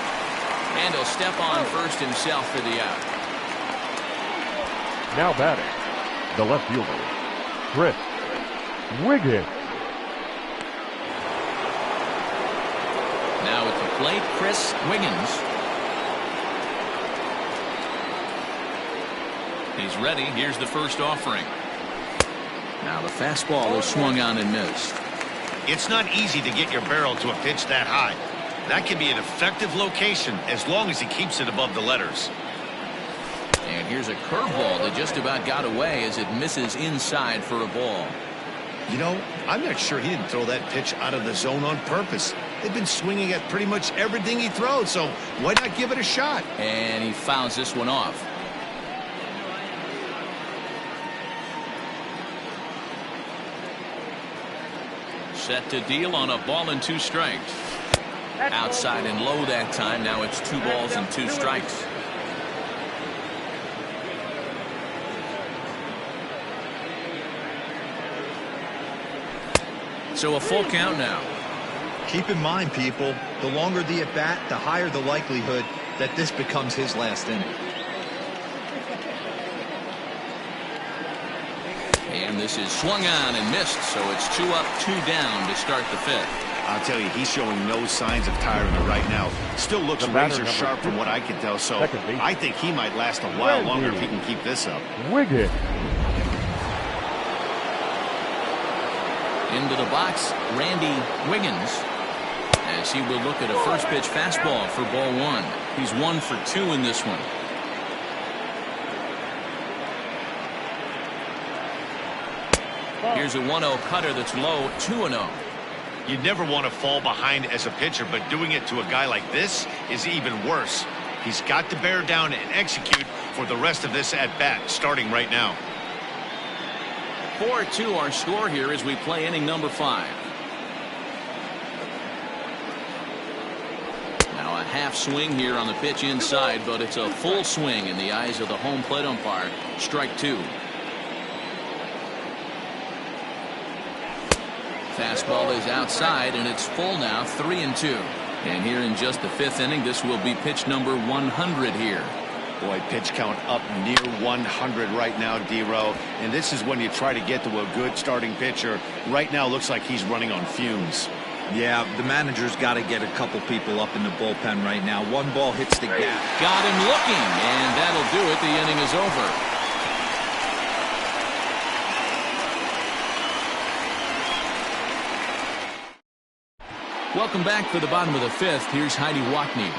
And he'll step on first himself for the out. Now batting, the left fielder, Chris Wiggins. Now at the plate, Chris Wiggins. He's ready. Here's the first offering. Now the fastball is swung on and missed. It's not easy to get your barrel to a pitch that high. That can be an effective location as long as he keeps it above the letters. And here's a curveball that just about got away as it misses inside for a ball. You know, I'm not sure he didn't throw that pitch out of the zone on purpose. They've been swinging at pretty much everything he throws, so why not give it a shot? And he fouls this one off. Set to deal on a ball and 2 strikes. Outside and low that time. Now it's 2 balls and 2 strikes. So a full count now. Keep in mind, people, the longer the at-bat, the higher the likelihood that this becomes his last inning. And this is swung on and missed, so it's 2 up, 2 down to start the 5th. I'll tell you, he's showing no signs of tiring it right now. Still looks razor sharp from what I can tell, so I think he might last a while longer if he can keep this up. Wiggins. Into the box, Randy Wiggins, as he will look at a first pitch fastball for ball 1. He's 1 for 2 in this one. Here's a 1-0 cutter that's low, 2-0. You'd never want to fall behind as a pitcher, but doing it to a guy like this is even worse. He's got to bear down and execute for the rest of this at-bat, starting right now. 4-2 our score here as we play inning number 5. Now a half swing here on the pitch inside, but it's a full swing in the eyes of the home plate umpire. Strike 2. Fastball is outside, and it's full now, 3-2. And here in just the 5th inning, this will be pitch number 100 here. Boy, pitch count up near 100 right now, D-Row. And this is when you try to get to a good starting pitcher. Right now, looks like he's running on fumes. Yeah, the manager's got to get a couple people up in the bullpen right now. One ball hits the gap. Got him looking, and that'll do it. The inning is over. Welcome back for the bottom of the 5th. Here's Heidi Watney.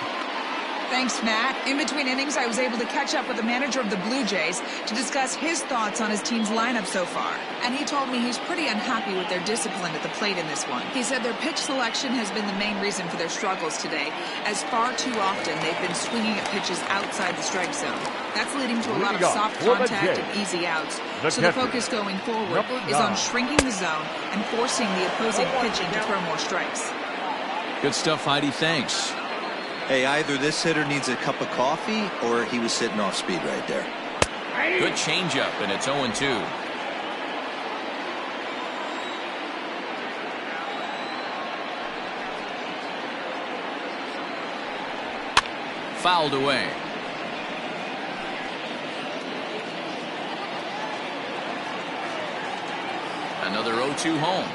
Thanks, Matt. In between innings, I was able to catch up with the manager of the Blue Jays to discuss his thoughts on his team's lineup so far. And he told me he's pretty unhappy with their discipline at the plate in this one. He said their pitch selection has been the main reason for their struggles today, as far too often they've been swinging at pitches outside the strike zone. That's leading to a lot of soft contact and easy outs. So the focus going forward is on shrinking the zone and forcing the opposing pitching to throw more strikes. Good stuff, Heidi. Thanks. Hey, either this hitter needs a cup of coffee or he was sitting off speed right there. Good changeup, and it's 0-2. Fouled away. Another 0-2 home.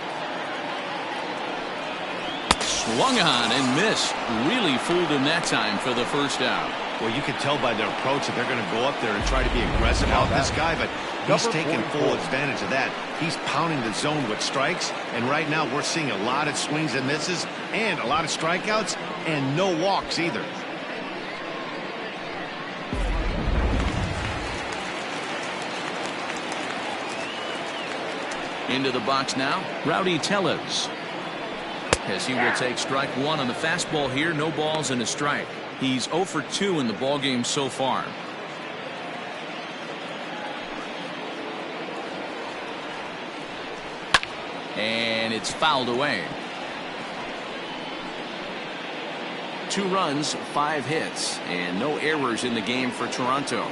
Swung on and missed. Really fooled him that time for the first out. Well, you can tell by their approach that they're going to go up there and try to be aggressive out this guy, but he's taking full advantage of that. He's pounding the zone with strikes, and right now we're seeing a lot of swings and misses and a lot of strikeouts and no walks either. Into the box now, Rowdy Tellez. As he will take strike 1 on the fastball here. No balls and a strike. He's 0 for 2 in the ballgame so far. And it's fouled away. 2 runs, 5 hits, and no errors in the game for Toronto.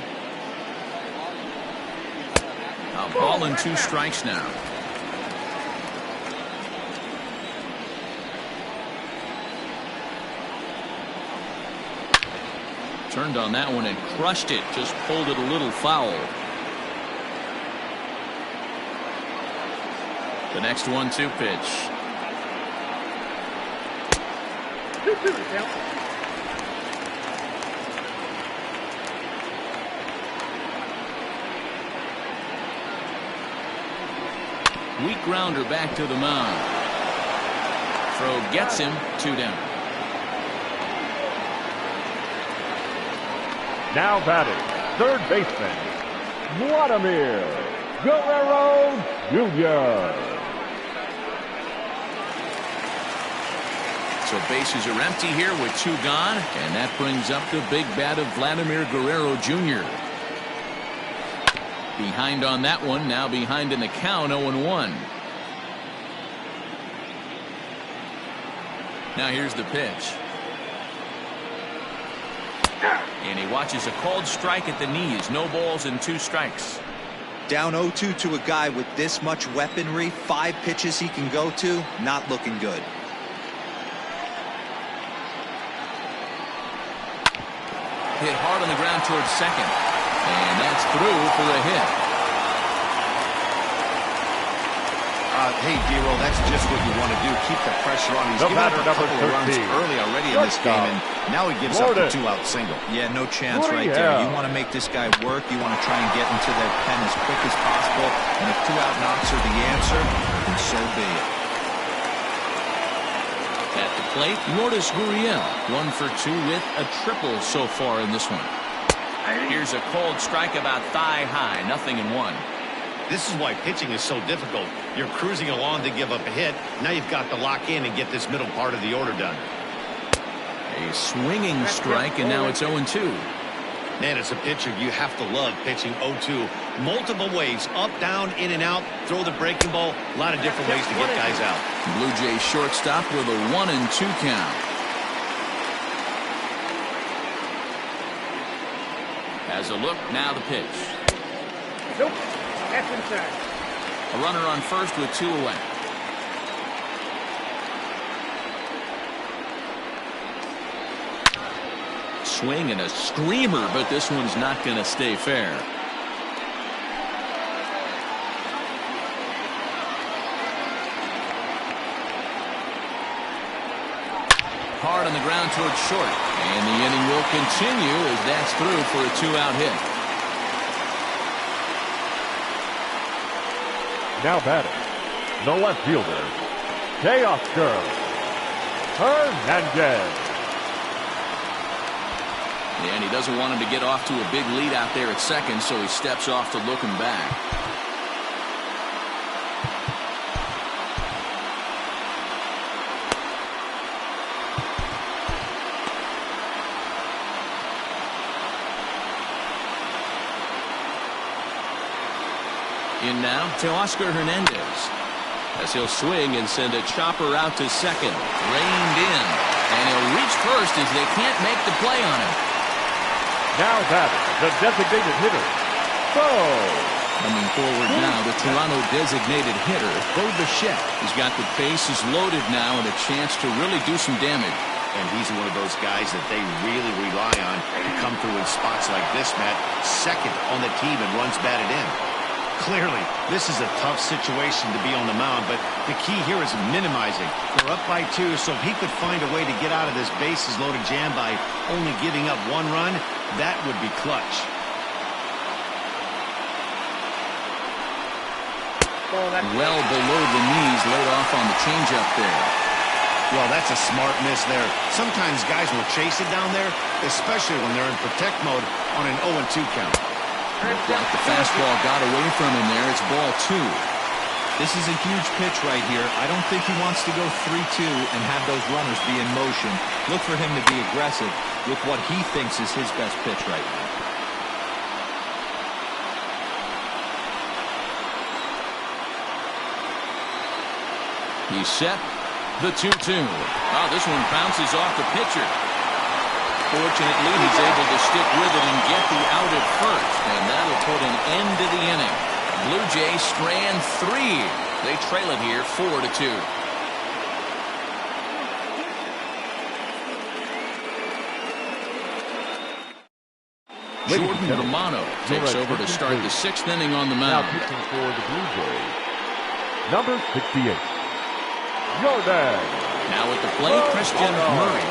A ball and 2 strikes now. Turned on that one and crushed it. Just pulled it a little foul. The next 1-2 pitch. Weak grounder back to the mound. Throw gets him. 2 down. Now batting, third baseman, Vladimir Guerrero Jr. So bases are empty here with 2 gone, and that brings up the big bat of Vladimir Guerrero Jr. Behind on that one, now behind in the count, 0-1. Now here's the pitch. And he watches a called strike at the knees. No balls and 2 strikes. Down 0-2 to a guy with this much weaponry, 5 pitches he can go to, not looking good. Hit hard on the ground towards second. And that's through for a hit. Hey, D-Roll, that's just what you want to do. Keep the pressure on. He's given up a couple of runs early already in this game, and now he gives up the 2-out single. Yeah, no chance right there. You want to make this guy work. You want to try and get into that pen as quick as possible. And if 2-out knocks are the answer, then so be it. At the plate, Lourdes Gurriel, 1 for 2 with a triple so far in this one. Here's a cold strike about thigh high, 0-1. This is why pitching is so difficult. You're cruising along to give up a hit. Now you've got to lock in and get this middle part of the order done. A swinging strike, and now it's 0-2. Man, as a pitcher, you have to love pitching 0-2. Multiple ways, up, down, in and out, throw the breaking ball. A lot of different ways to get guys out. Blue Jays shortstop with a 1-2 count. As a look, now the pitch. Nope. That's inside. A runner on first with 2 away. Swing and a screamer, but this one's not going to stay fair. Hard on the ground towards short, and the inning will continue as that's through for a 2-out hit. Now batting, the left fielder, Teoscar Hernandez. And he doesn't want him to get off to a big lead out there at second, so he steps off to look him back. In now, Teoscar Hernandez. As he'll swing and send a chopper out to second. Reined in. And he'll reach first as they can't make the play on him. Now batting, the designated hitter, Bo. Coming forward now, the Toronto designated hitter, Bo Bichette. He's got the bases loaded now and a chance to really do some damage. And he's one of those guys that they really rely on to come through in spots like this, Matt. Second on the team and runs batted in. Clearly, this is a tough situation to be on the mound, but the key here is minimizing. They're up by 2, so if he could find a way to get out of this bases-loaded jam by only giving up 1 run, that would be clutch. Well below the knees, laid off on the changeup there. Well, that's a smart miss there. Sometimes guys will chase it down there, especially when they're in protect mode on an 0-2 count. Looked like the fastball got away from him there. It's ball 2. This is a huge pitch right here. I don't think he wants to go 3-2 and have those runners be in motion. Look for him to be aggressive with what he thinks is his best pitch right now. He's set. The 2-2. Oh, this one bounces off the pitcher. Fortunately, he's able to stick with it and get the out at first, and that'll put an end to the inning. Blue Jays strand 3. They trail it here 4-2. Jordan Romano takes over to start the 6th inning on the mound. Now pitching for the Blue Jays, number 68, Jordan. Now at the plate, Christian Murray.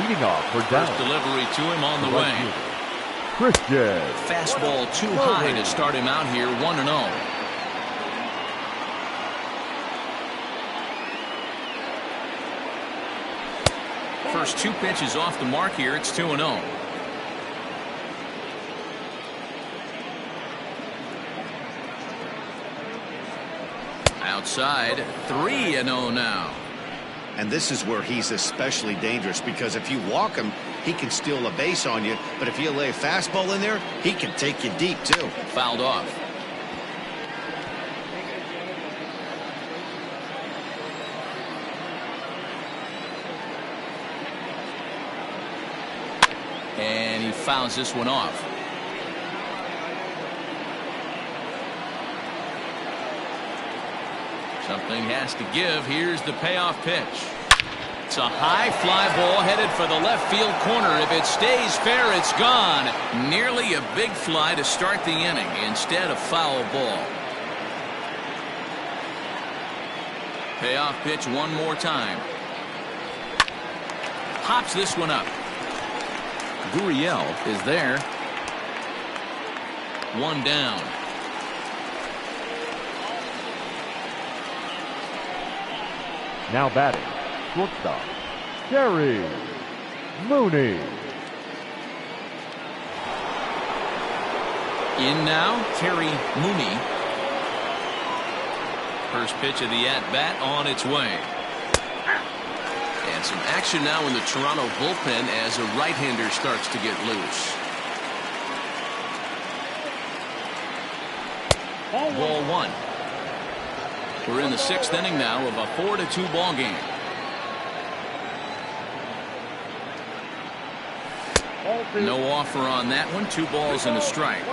Leading off for down. First delivery to him on the way. Christian. Fastball too high to start him out here, 1-0. First 2 pitches off the mark here. It's 2-0. Outside, 3-0 now. And this is where he's especially dangerous, because if you walk him, he can steal a base on you. But if you lay a fastball in there, he can take you deep, too. Fouled off. And he fouls this one off. Something has to give. Here's the payoff pitch. It's a high fly ball headed for the left field corner. If it stays fair, it's gone. Nearly a big fly to start the inning. Instead, a foul ball. Payoff pitch one more time. Pops this one up. Gurriel is there. 1 down. Now batting, shortstop, Terry Mooney. In now, Terry Mooney. First pitch of the at-bat on its way. And some action now in the Toronto bullpen as a right-hander starts to get loose. Ball one. We're in the 6th inning now of a 4-2 ball game. No offer on that one. 2 balls and a strike.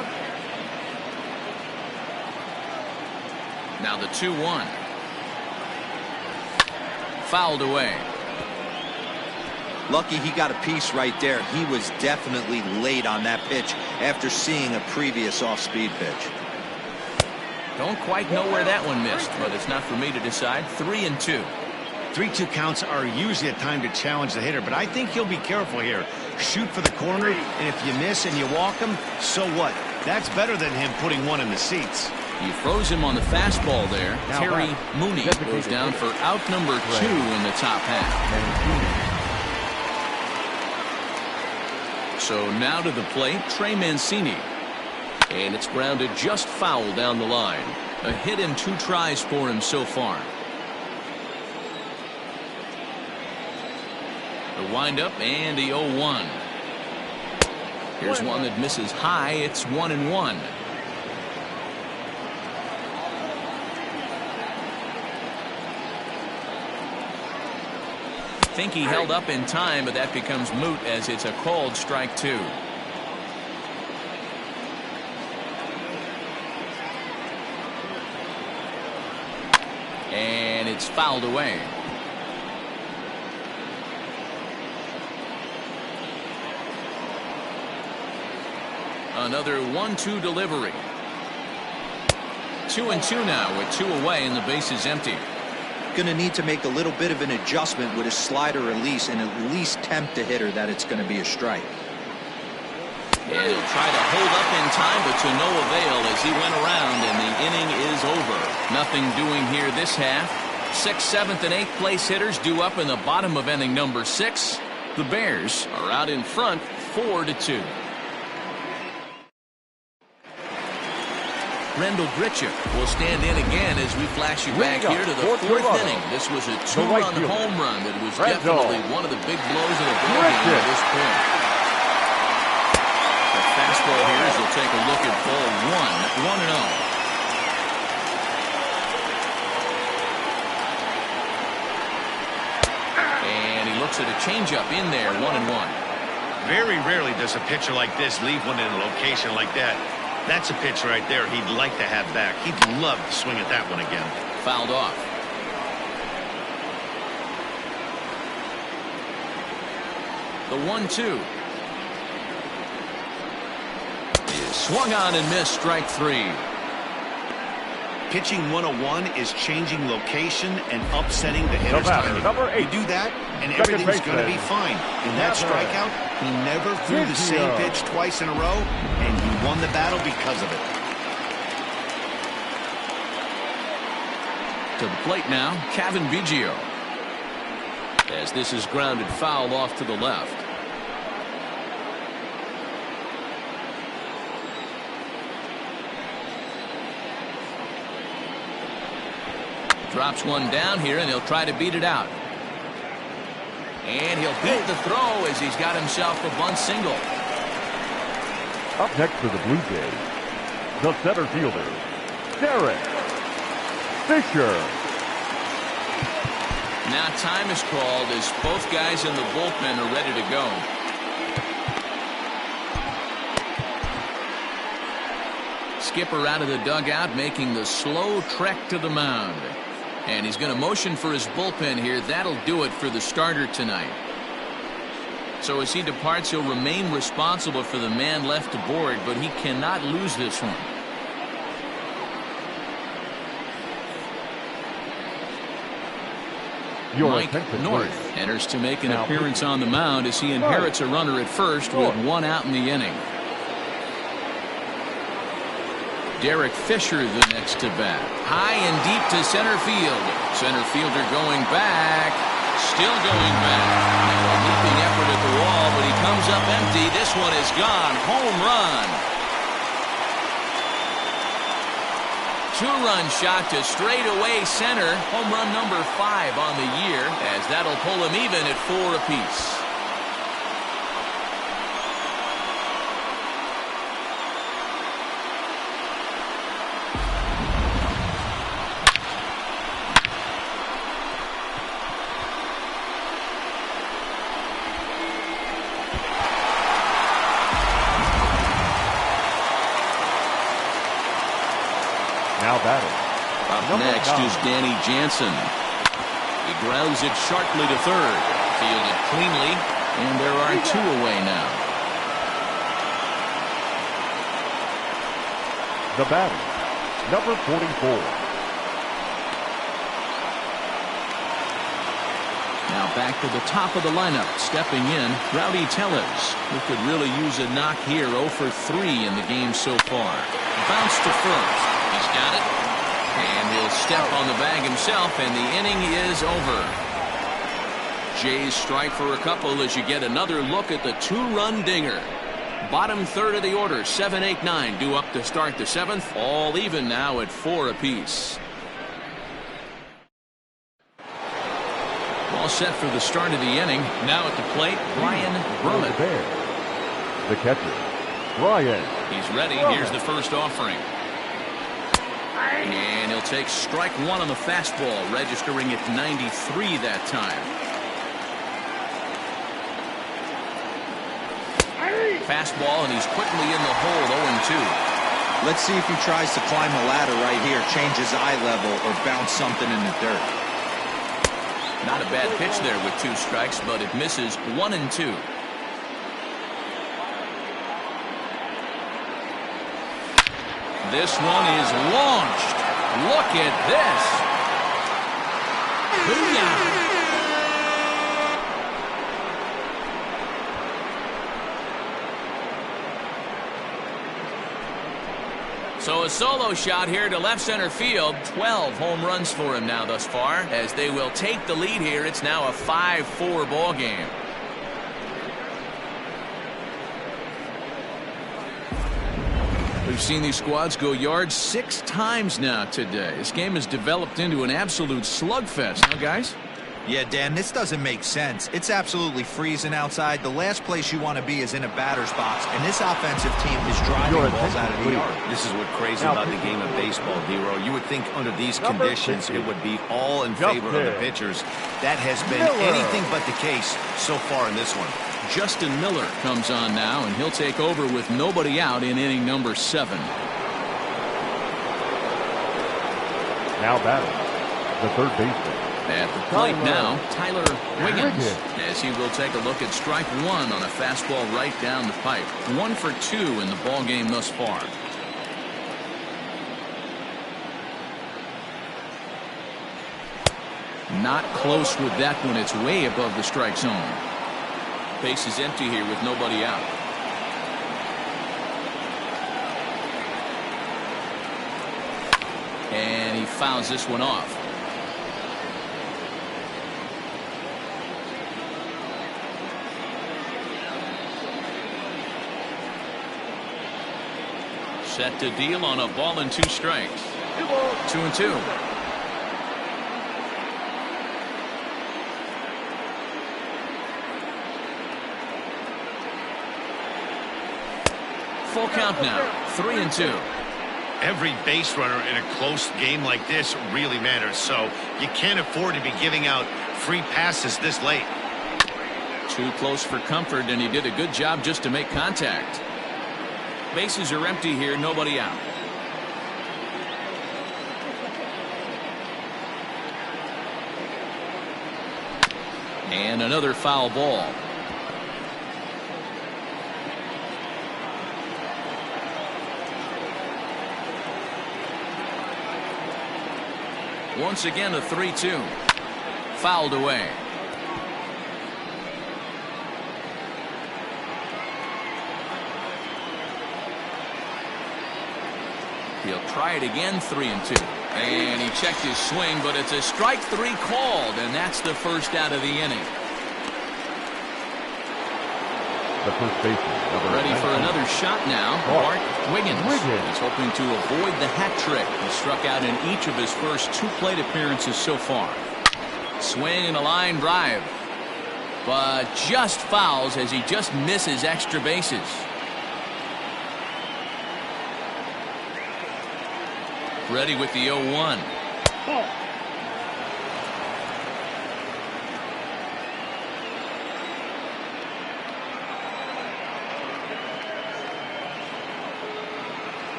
Now the 2-1. Fouled away. Lucky he got a piece right there. He was definitely late on that pitch after seeing a previous off-speed pitch. Don't quite know where that one missed, but it's not for me to decide. 3-2. 3-2 counts are usually a time to challenge the hitter, but I think he'll be careful here. Shoot for the corner, and if you miss and you walk him, so what? That's better than him putting one in the seats. He throws him on the fastball there. Terry Mooney goes down for out number 2 in the top half. So now to the plate, Trey Mancini. And it's grounded just foul down the line. A hit in 2 tries for him so far. The windup and the 0-1. Here's one that misses high. It's 1-1. Think he held up in time, but that becomes moot as it's a called strike 2. And it's fouled away. Another 1-2 delivery. 2-2 now with 2 away and the base is empty. Going to need to make a little bit of an adjustment with his slider release and at least tempt the hitter that it's going to be a strike. And he'll try to hold up in time, but to no avail as he went around and the inning is over. Nothing doing here this half. 6th, 7th, and 8th place hitters due up in the bottom of inning number 6. The Bears are out in front 4-2. Rendell Grichuk will stand in again as we flash you back here to the 4th inning. This was a 2-run home run that was definitely one of the big blows of the ball game at this point. The fastball here as we'll take a look at ball 1, 1-0. And he looks at a changeup in there, 1-1. Very rarely does a pitcher like this leave one in a location like that. That's a pitch right there he'd like to have back. He'd love to swing at that one again. Fouled off. The 1-2 is swung on and missed. Strike 3. Pitching 101 is changing location and upsetting the hitter's timing. You do that, and everything's going to be fine. In that strikeout, he never threw the same pitch twice in a row, and he won the battle because of it. To the plate now, Kevin Biggio. As this is grounded foul off to the left. Drops one down here, and he'll try to beat it out. And he'll beat the throw as he's got himself a bunt single. Up next for the Blue Jays, the center fielder, Derek Fisher. Now time is called as both guys in the bullpen are ready to go. Skipper out of the dugout making the slow trek to the mound. And he's going to motion for his bullpen here. That'll do it for the starter tonight. So as he departs, he'll remain responsible for the man left aboard, but he cannot lose this one. Mike North enters to make an appearance on the mound as he inherits a runner at first with 1 out in the inning. Derek Fisher the next to bat. High and deep to center field. Center fielder going back. Still going back. Now a leaping effort at the wall, but he comes up empty. This one is gone. Home run. Two-run shot to straightaway center. Home run number 5 on the year, as that'll pull him even at 4 apiece. Now batting. Up next is Danny Jansen. He grounds it sharply to third. Fielded cleanly, and there are 2 away now. The batter, number 44. Now back to the top of the lineup. Stepping in, Rowdy Tellez, who could really use a knock here. 0 for 3 in the game so far. Bounce to first. He's got it. And he'll step on the bag himself, and the inning is over. Jays strike for a couple as you get another look at the 2-run dinger. Bottom third of the order, 7, 8, 9 due up to start the 7th. All even now at 4 apiece. All set for the start of the inning. Now at the plate, Brian Brummett. The catcher, Brian. He's ready. Here's the first offering. And he'll take strike 1 on the fastball, registering at 93 that time. Fastball, and he's quickly in the hole, 0-2. Let's see if he tries to climb a ladder right here, change his eye level, or bounce something in the dirt. Not a bad pitch there with 2 strikes, but it misses. 1-2. This one is launched. Look at this. Booyah. So a solo shot here to left center field. 12 home runs for him now thus far, as they will take the lead here. It's now a 5-4 ball game. We've seen these squads go yards 6 times now today. This game has developed into an absolute slugfest, huh, guys? Yeah, Dan, this doesn't make sense. It's absolutely freezing outside. The last place you want to be is in a batter's box, and this offensive team is driving balls out of the yard. This is what's crazy about the game of baseball, D-Row. You would think under these conditions it would be all in favor of the pitchers. That has been anything but the case so far in this one. Justin Miller comes on now, and he'll take over with nobody out in inning number 7. Now batting, the third baseman. At the plate now, Tyler Wiggins, as he will take a look at strike 1 on a fastball right down the pipe. 1 for 2 in the ball game thus far. Not close with that one. It's way above the strike zone. Base is empty here with nobody out. And he fouls this one off. Set to deal on a ball and 2 strikes. 2-2. Full count now. 3-2. Every base runner in a close game like this really matters, so you can't afford to be giving out free passes this late. Too close for comfort, and he did a good job just to make contact. Bases are empty here, nobody out. And another foul ball. Once again, a 3-2. Fouled away. He'll try it again, 3-2. And he checked his swing, but it's a strike 3 called, and that's the first out of the inning. the first baseman. Ready for another shot now. Bart Wiggins is hoping to avoid the hat trick. He struck out in each of his first 2 plate appearances so far. Swing and a line drive, but just fouls as he just misses extra bases. Ready with the 0-1.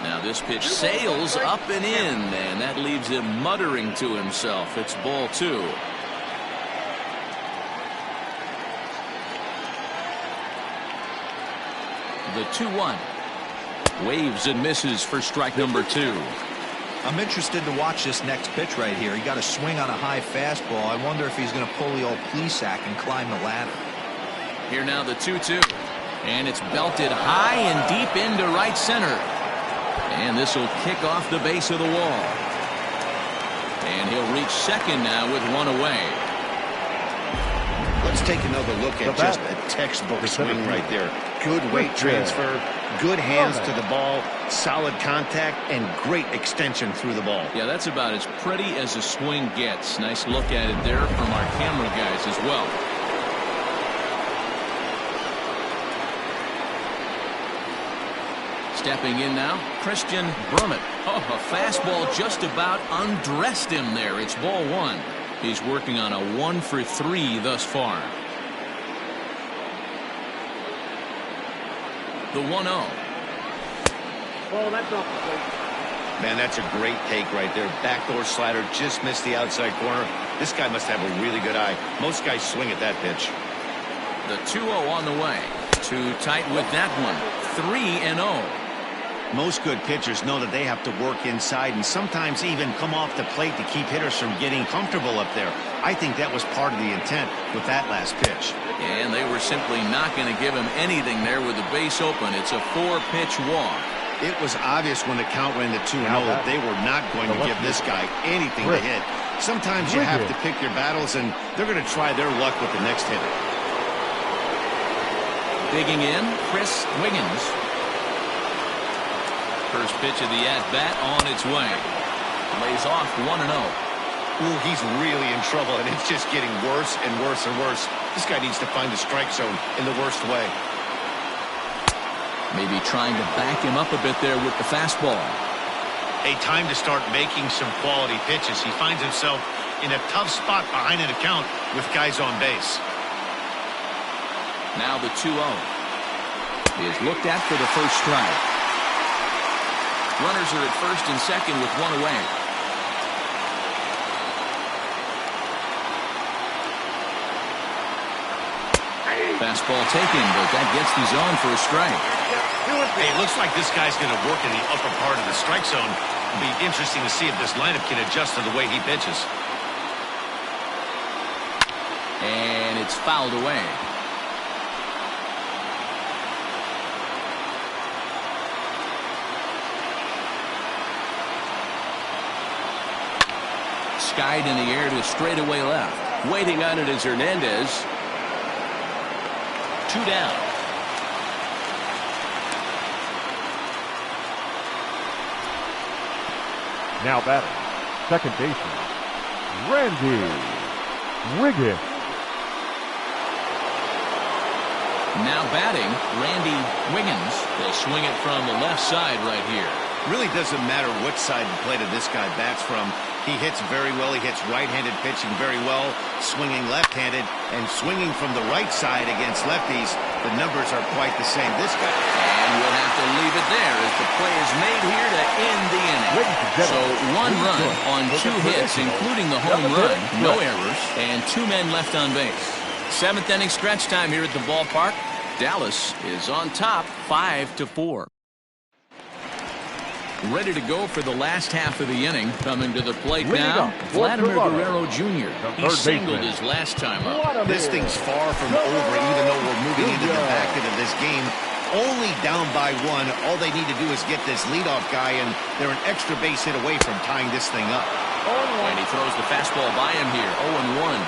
Now this pitch sails up and in, and that leaves him muttering to himself. It's ball 2. The 2-1. Waves and misses for strike number 2. I'm interested to watch this next pitch right here. He got a swing on a high fastball. I wonder if he's going to pull the old Plesac and climb the ladder. Here now the 2-2. And it's belted high and deep into right center. And this will kick off the base of the wall. And he'll reach second now with 1 away. Let's take another look at just a textbook swing right there. Good weight transfer, good hands to the ball, solid contact, and great extension through the ball. Yeah, that's about as pretty as a swing gets. Nice look at it there from our camera guys as well. Stepping in now, Christian Brummett. Oh, a fastball just about undressed him there. It's ball 1. He's working on a 1-for-3 thus far. The 1-0. Oh, that's off the plate. Man, that's a great take right there. Backdoor slider just missed the outside corner. This guy must have a really good eye. Most guys swing at that pitch. The 2-0 on the way. Too tight with that one. 3-0. Most good pitchers know that they have to work inside and sometimes even come off the plate to keep hitters from getting comfortable up there. I think that was part of the intent with that last pitch. And they were simply not going to give him anything there with the base open. It's a 4-pitch walk. It was obvious when the count ran to 2-0 that they were not going to give this guy anything to hit. Sometimes you have to pick your battles, and they're going to try their luck with the next hitter. Digging in, Chris Wiggins. First pitch of the at-bat on its way. Lays off 1-0. Ooh, he's really in trouble, and it's just getting worse and worse and worse. This guy needs to find the strike zone in the worst way. Maybe trying to back him up a bit there with the fastball. A time to start making some quality pitches. He finds himself in a tough spot behind an account with guys on base. Now the 2-0 is looked at for the first strike. Runners are at first and second with 1 away. Fastball taken, but that gets the zone for a strike. Hey, it looks like this guy's going to work in the upper part of the strike zone. It'll be interesting to see if this lineup can adjust to the way he pitches. And it's fouled away. Skied in the air to straightaway left. Waiting on it is Hernandez. 2 down. Now batting, second baseman, Randy Wiggins. Now batting, Randy Wiggins. They'll swing it from the left side right here. Really doesn't matter what side of the plate this guy bats from. He hits very well. He hits right-handed pitching very well, swinging left-handed, and swinging from the right side against lefties. The numbers are quite the same. This guy. And we'll have to leave it there as the play is made here to end the inning. So 1 run on 2 hits, including the home run, no errors, and 2 men left on base. 7th inning stretch time here at the ballpark. Dallas is on top 5-4. Ready to go for the last half of the inning. Coming to the plate now, Vladimir Guerrero Jr. He singled his last time up. This thing's far from over, even though we're moving into the back end of this game. Only down by 1. All they need to do is get this leadoff guy, and they're an extra base hit away from tying this thing up. And he throws the fastball by him here. 0-1.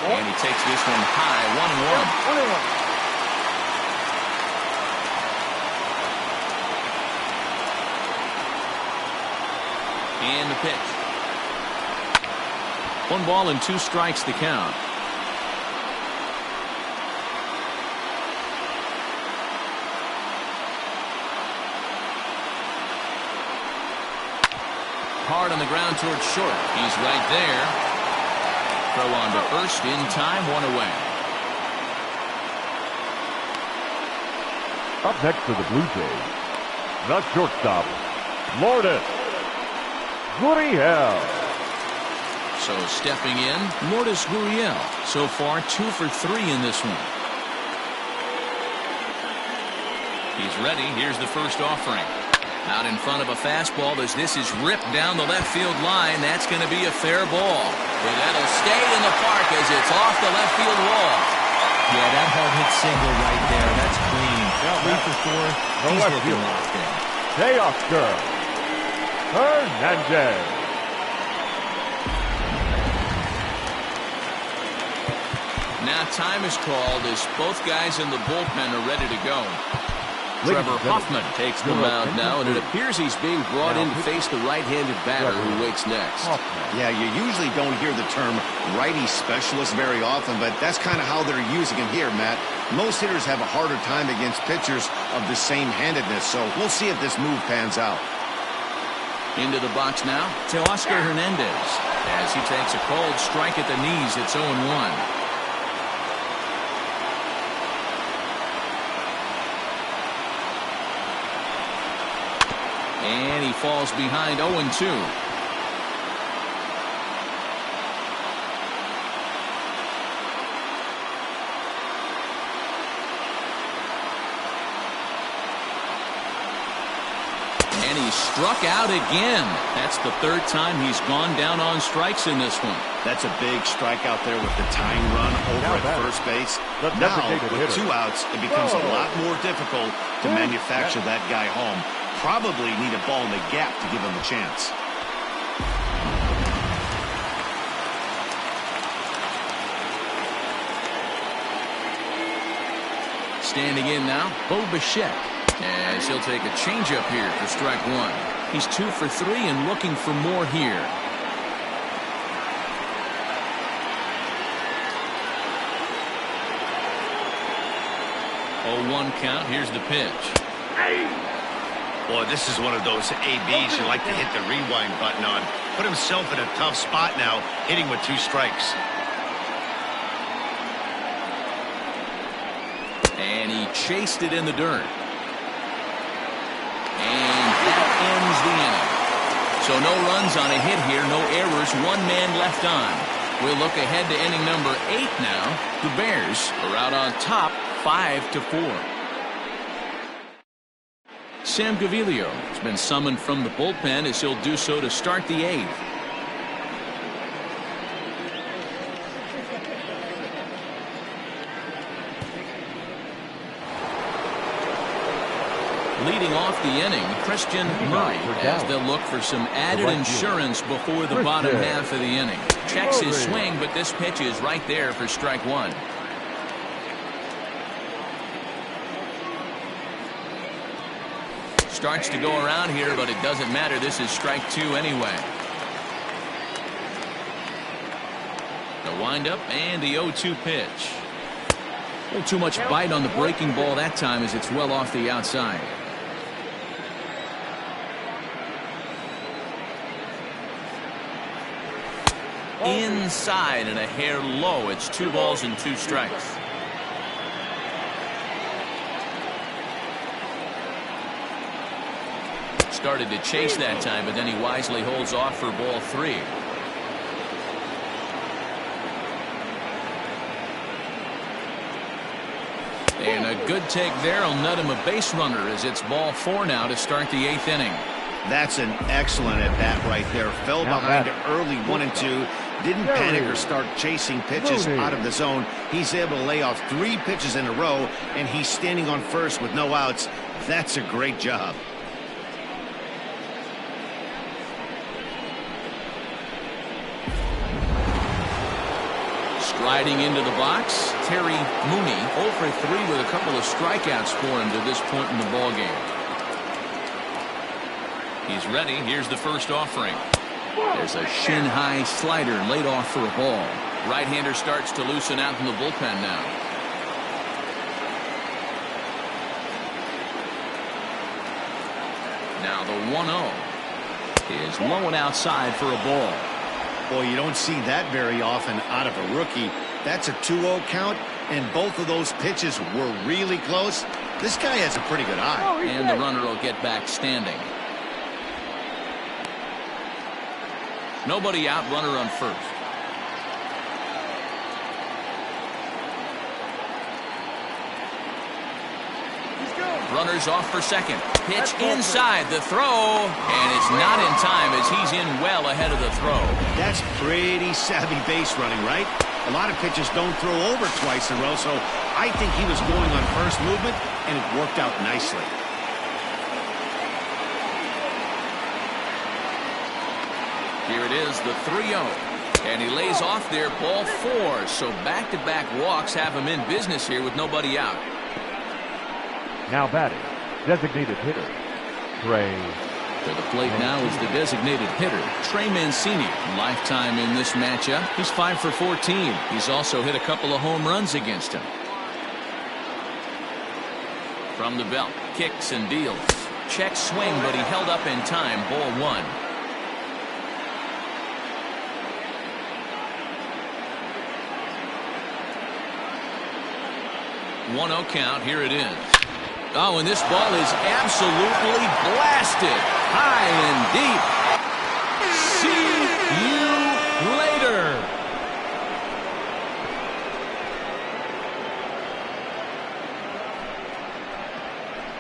And he takes this one high, 1-1. And the pitch. 1 ball and 2 strikes the count. Hard on the ground towards short. He's right there. Throw on to first in time, 1 away. Up next for the Blue Jays, the shortstop, Lourdes Gurriel. So stepping in, Lourdes Gurriel. So far 2 for 3 in this one. He's ready. Here's the first offering. Out in front of a fastball as this is ripped down the left field line. That's going to be a fair ball. But that'll stay in the park as it's off the left field wall. Yeah, that hard hit single right there. That's clean. 3 for 4. He's looking locked in. Teoscar Hernandez. Now time is called as both guys in the bullpen are ready to go. Trevor Hoffman takes the mound now, and it appears he's being brought in to face the right-handed batter who waits next. Yeah, you usually don't hear the term righty specialist very often, but that's kind of how they're using him here, Matt. Most hitters have a harder time against pitchers of the same handedness, so we'll see if this move pans out. Into the box now, Teoscar Hernandez. As he takes a cold strike at the knees, it's 0-1. And he falls behind 0-2. And he's struck out again. That's the 3rd time he's gone down on strikes in this one. That's a big strikeout there with the tying run over at first base. Now, with 2 outs, it becomes a lot more difficult to manufacture that guy home. Probably need a ball in the gap to give him a chance. Standing in now, Bo Bichette. As he'll take a changeup here for strike 1. He's 2 for 3 and looking for more here. Oh, 1 count. Here's the pitch. Boy, this is one of those ABs you like to hit the rewind button on. Put himself in a tough spot now, hitting with 2 strikes. And he chased it in the dirt. And that ends the inning. So no runs on a hit here, no errors, 1 man left on. We'll look ahead to inning number 8 now. The Bears are out on top, 5-4. Sam Gaviglio has been summoned from the bullpen as he'll do so to start the 8th. Leading off the inning, Christian Murray, as they'll look for some added insurance before the bottom half of the inning. Checks his swing, but this pitch is right there for strike 1. Starts to go around here, but it doesn't matter. This is strike 2 anyway. The windup and the 0-2 pitch. A little too much bite on the breaking ball that time as it's well off the outside. Inside and a hair low. It's 2 balls and 2 strikes. Started to chase that time, but then he wisely holds off for ball 3. And a good take there will nut him a base runner as it's ball 4 now to start the 8th inning. That's an excellent at bat right there. Fell behind early 1 and 2. Didn't panic or start chasing pitches out of the zone. He's able to lay off 3 pitches in a row, and he's standing on first with no outs. That's a great job. Striding into the box, Terry Mooney, 0 for 3 with a couple of strikeouts for him to this point in the ball game. He's ready. Here's the first offering. There's a shin-high slider laid off for a ball. Right-hander starts to loosen out in the bullpen now. Now the 1-0 is low and outside for a ball. Boy, you don't see that very often out of a rookie. That's a 2-0 count, and both of those pitches were really close. This guy has a pretty good eye. And the runner will get back standing. Nobody out, runner on first. Runners off for second. Pitch inside the throw, and it's not in time as he's in well ahead of the throw. That's pretty savvy base running, right? A lot of pitchers don't throw over twice in a row, so I think he was going on first movement, and it worked out nicely. Here it is, the 3-0. And he lays off there, ball 4. So back-to-back walks have him in business here with nobody out. Now batting, designated hitter, Trey. To the plate now is the designated hitter, Trey Mancini. Lifetime in this matchup. He's 5 for 14. He's also hit a couple of home runs against him. From the belt, kicks and deals. Check swing, but he held up in time, ball 1. One-0 count. Here it is. Oh, and this ball is absolutely blasted. High and deep. See you later.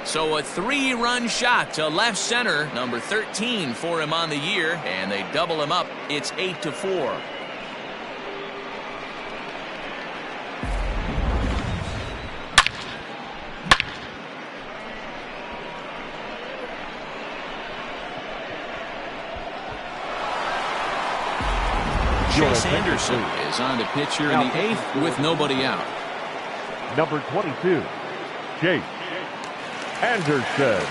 So a 3-run shot to left center. Number 13 for him on the year. And they double him up. It's 8-4. Chase Anderson is on the pitch here in the 8th with nobody out. Number 22, Chase Anderson.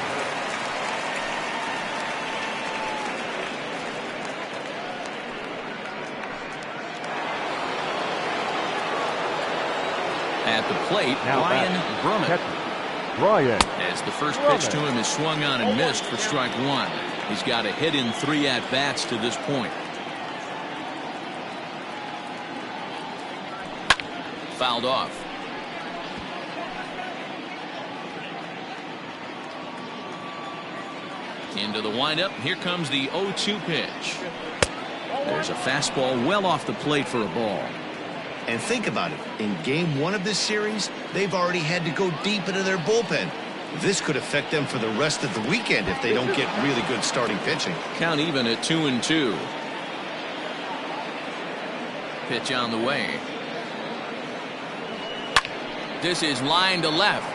At the plate, Ryan Brummett. As the first pitch to him is swung on and missed for strike 1. He's got a hit in 3 at-bats to this point. Fouled off. Into the windup. Here comes the 0-2 pitch. There's a fastball well off the plate for a ball. And think about it. In game 1 of this series, they've already had to go deep into their bullpen. This could affect them for the rest of the weekend if they don't get really good starting pitching. Count even at 2-2. Pitch on the way. This is line to left.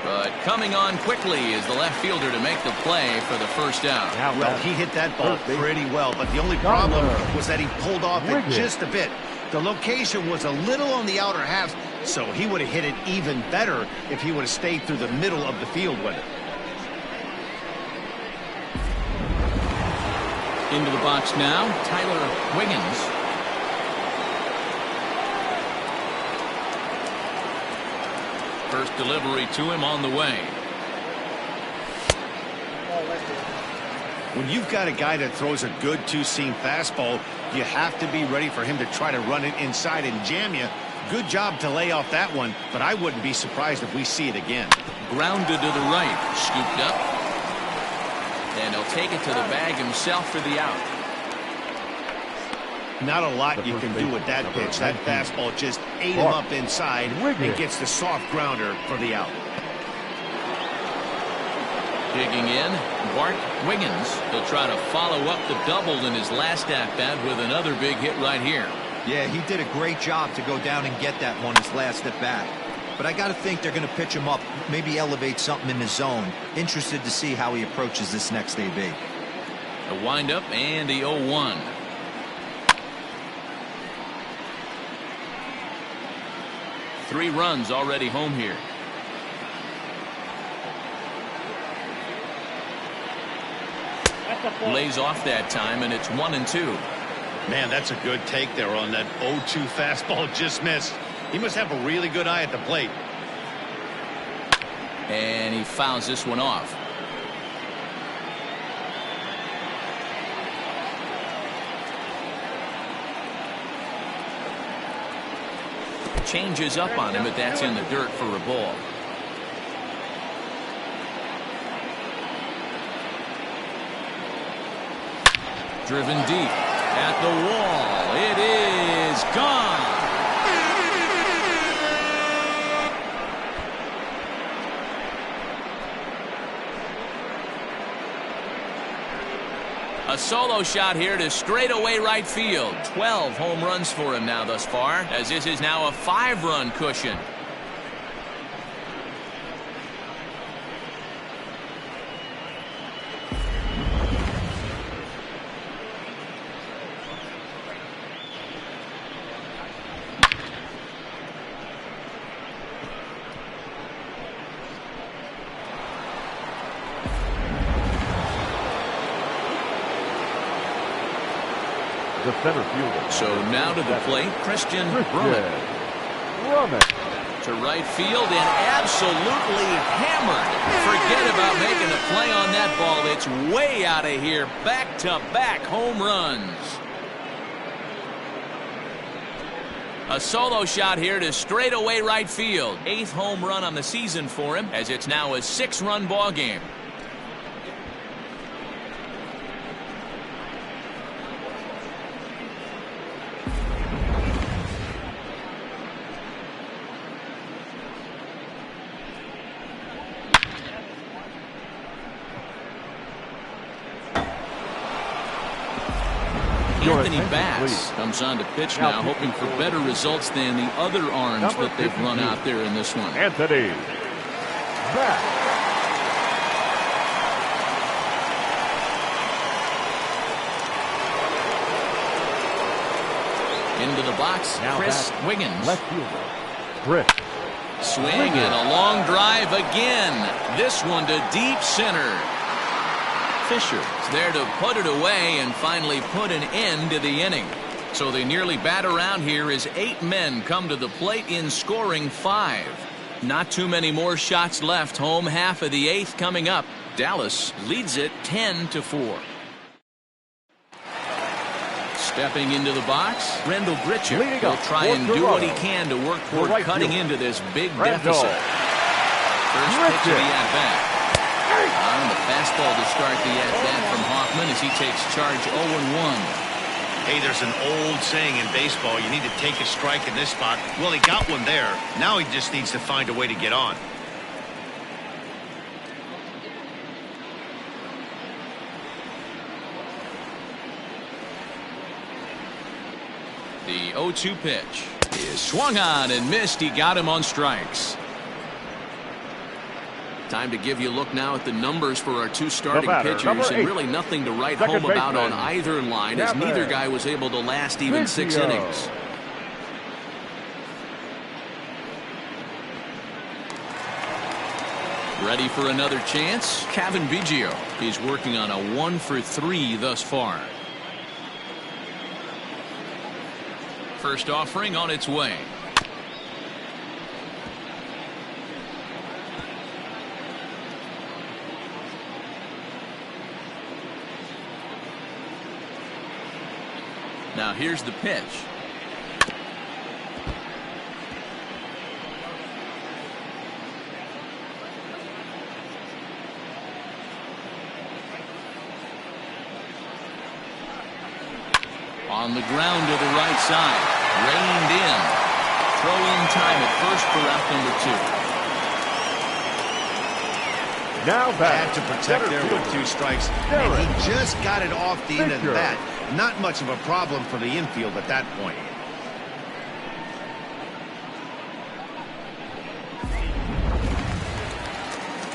But coming on quickly is the left fielder to make the play for the first out. Well, he hit that ball pretty well, but the only problem was that he pulled off it just a bit. The location was a little on the outer half, so he would have hit it even better if he would have stayed through the middle of the field with it. Into the box now, Tyler Wiggins. First delivery to him on the way. When you've got a guy that throws a good two-seam fastball, you have to be ready for him to try to run it inside and jam you. Good job to lay off that one, but I wouldn't be surprised if we see it again. Grounded to the right, scooped up. And he'll take it to the bag himself for the out. Not a lot you can do with that pitch. That fastball just ate him up inside and gets the soft grounder for the out. Digging in, Bart Wiggins. He'll try to follow up the double in his last at-bat with another big hit right here. Yeah, he did a great job to go down and get that one his last at-bat. But I got to think they're going to pitch him up, maybe elevate something in his zone. Interested to see how he approaches this next AB. A windup and the 0-1. 3 runs already home here. Lays off that time, and it's 1-2. Man, that's a good take there on that 0-2 fastball. Just missed. He must have a really good eye at the plate. And he fouls this one off. Changes up on him, but that's in the dirt for a ball. Driven deep at the wall. It is gone. A solo shot here to straightaway right field. 12 home runs for him now thus far, as this is now a 5-run cushion. The center fielder. So now to the plate, Christian Brummett. To right field and absolutely hammered. Forget about making a play on that ball. It's way out of here. Back-to-back home runs. A solo shot here to straightaway right field. 8th home run on the season for him, as it's now a 6-run ball game. Anthony Bass comes on to pitch now, hoping for better results than the other arms that they've run out there in this one. Anthony Bass. Into the box, now Chris Wiggins. Left fielder, Chris. Swing and a long drive again. This one to deep center. Fisher is there to put it away and finally put an end to the inning. So they nearly bat around here as 8 men come to the plate in scoring 5. Not too many more shots left. Home half of the 8th coming up. Dallas leads it 10-4. Stepping into the box, Rendell Gritcher will try and do what he can to work toward cutting into this big deficit. First pitch of the at-bat. On the fastball to start the at-bat from Hoffman as he takes charge 0-1. Hey, there's an old saying in baseball, you need to take a strike in this spot. Well, he got one there. Now he just needs to find a way to get on. The 0-2 pitch is swung on and missed. He got him on strikes. Time to give you a look now at the numbers for our 2 starting pitchers, and really nothing to write home about on either line, as neither guy was able to last even 6 innings. Ready for another chance? Kevin Biggio. He's working on a 1-for-3 thus far. First offering on its way. Now here's the pitch. On the ground to the right side. Reined in. Throw in time at first for out number 2. Now back. Had to protect there with 2 strikes. And he just got it off the end of the bat. Not much of a problem for the infield at that point.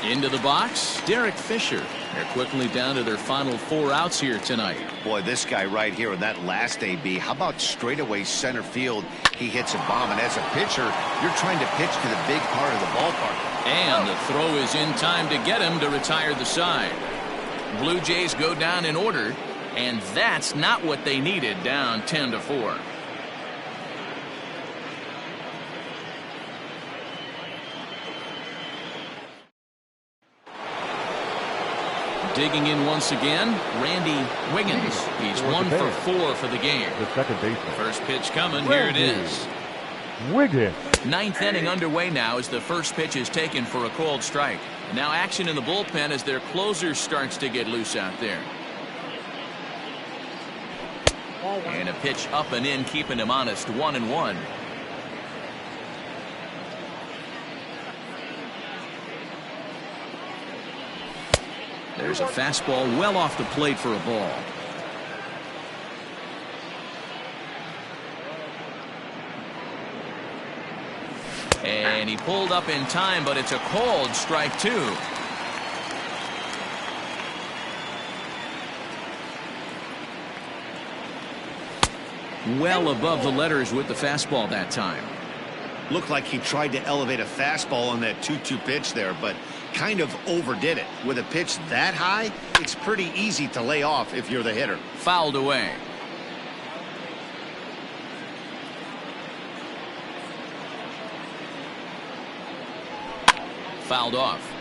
Into the box, Derek Fisher. They're quickly down to their final 4 outs here tonight. Boy, this guy right here in that last AB, how about straightaway center field? he hits a bomb. And as a pitcher, you're trying to pitch to the big part of the ballpark. And the throw is in time to get him to retire the side. Blue Jays go down in order, and that's not what they needed, down 10-4. Digging in once again, Randy Wiggins. He's 1 for 4 for the game. The second baseman. First pitch coming. Here it is. Wiggins. Ninth inning underway now as the first pitch is taken for a called strike. Now action in the bullpen as their closer starts to get loose out there. And a pitch up and in, keeping him honest, 1-1. There's a fastball well off the plate for a ball. And he pulled up in time, but it's a called strike 2. Well above the letters with the fastball that time. Looked like he tried to elevate a fastball on that 2-2 pitch there, but kind of overdid it. With a pitch that high, it's pretty easy to lay off if you're the hitter. Fouled away. Fouled off.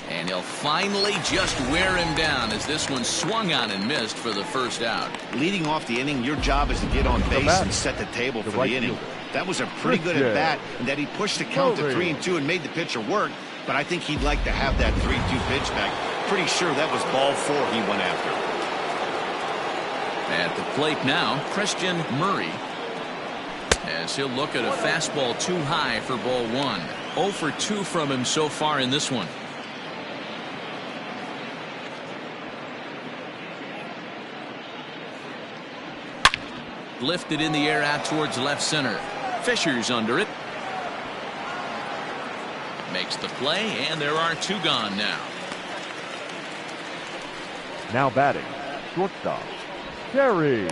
And he'll finally just wear him down as this one swung on and missed for the first out. Leading off the inning, your job is to get on base and set the table for the inning. That was a pretty good at bat, and that he pushed the count to 3-2 and made the pitcher work. But I think he'd like to have that 3-2 pitch back. Pretty sure that was ball 4 he went after. At the plate now, Christian Murray, as he'll look at a fastball too high for ball 1. 0 for 2 from him so far in this one. Lifted in the air out towards left center. Fisher's under it. Makes the play, and there are 2 gone now. Now batting, shortstop, Terry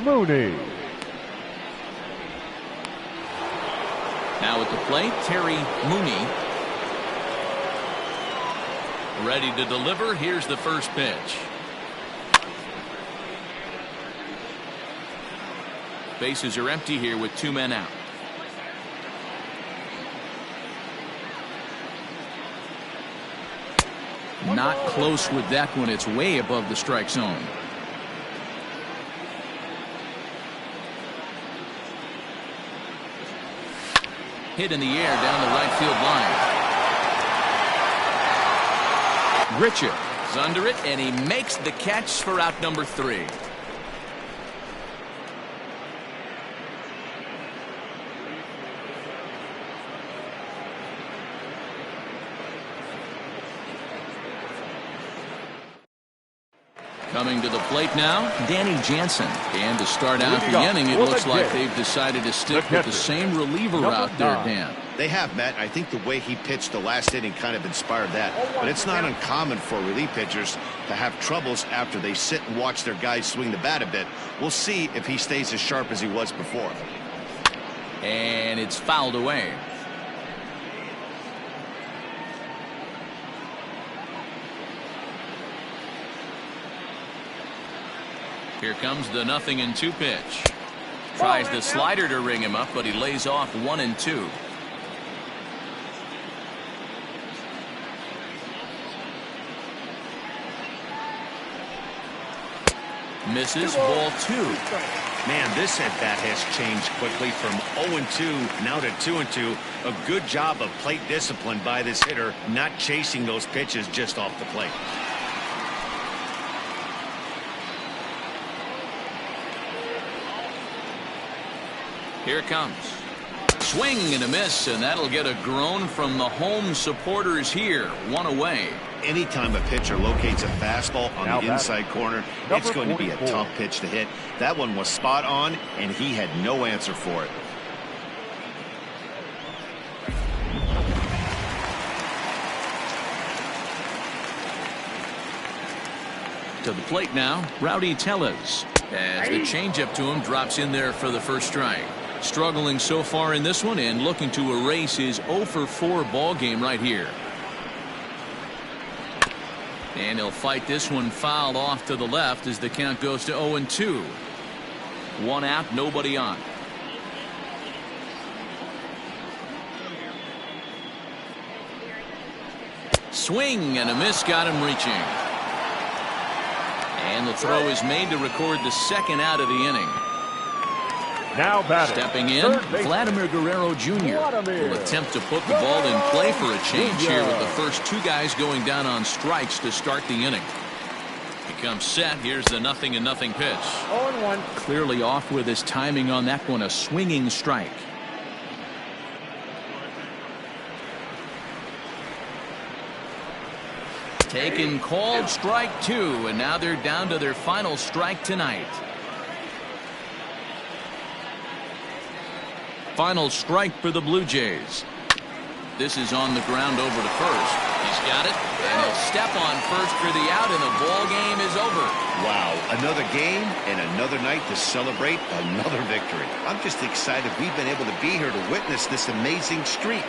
Mooney. Now at the plate, Terry Mooney. Ready to deliver. Here's the first pitch. Bases are empty here with 2 men out. Not close with that one. It's way above the strike zone. Hit in the air down the right field line. Richards under it, and he makes the catch for out number 3. Coming to the plate now, Danny Jansen. And to start out the inning, it looks like they've decided to stick with the same reliever out there, Dan. They have, Matt. I think the way he pitched the last inning kind of inspired that. But it's not uncommon for relief pitchers to have troubles after they sit and watch their guys swing the bat a bit. We'll see if he stays as sharp as he was before. And it's fouled away. Here comes the 0-2 pitch. Tries the slider to ring him up, but he lays off 1-2. Misses, ball 2. Man, this at-bat has changed quickly from 0-2 now to 2-2. A good job of plate discipline by this hitter, not chasing those pitches just off the plate. Here it comes. Swing and a miss, and that'll get a groan from the home supporters here. 1 away. Anytime a pitcher locates a fastball on the inside corner, it's going to be a tough pitch to hit. That one was spot on, and he had no answer for it. To the plate now, Rowdy Tellez. As the changeup to him drops in there for the first strike. Struggling so far in this one and looking to erase his 0 for 4 ball game right here. And he'll fight this one fouled off to the left as the count goes to 0-2. 1 out, nobody on. Swing and a miss, got him reaching. And the throw is made to record the second out of the inning. Now batting. Stepping in, Vladimir Guerrero Jr. will attempt to put the ball in play for a change here with the first 2 guys going down on strikes to start the inning. He comes set. Here's the 0-0 pitch. 0-1. Clearly off with his timing on that one. A swinging strike. Taken, called, strike 2, and now they're down to their final strike tonight. Final strike for the Blue Jays. This is on the ground over to first. He's got it, and he'll step on first for the out, and the ball game is over. Wow, another game and another night to celebrate another victory. I'm just excited we've been able to be here to witness this amazing streak.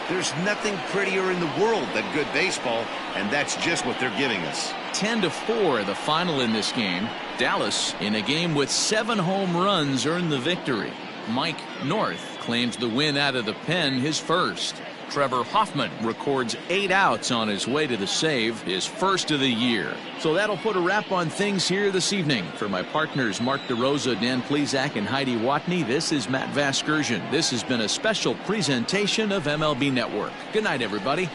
There's nothing prettier in the world than good baseball, and that's just what they're giving us. 10-4 the final in this game. Dallas, in a game with 7 home runs, earned the victory. Mike North claims the win out of the pen, his first. Trevor Hoffman records 8 outs on his way to the save, his first of the year. So that'll put a wrap on things here this evening. For my partners Mark DeRosa, Dan Plesac, and Heidi Watney, this is Matt Vasgersian. This has been a special presentation of MLB Network. Good night, everybody.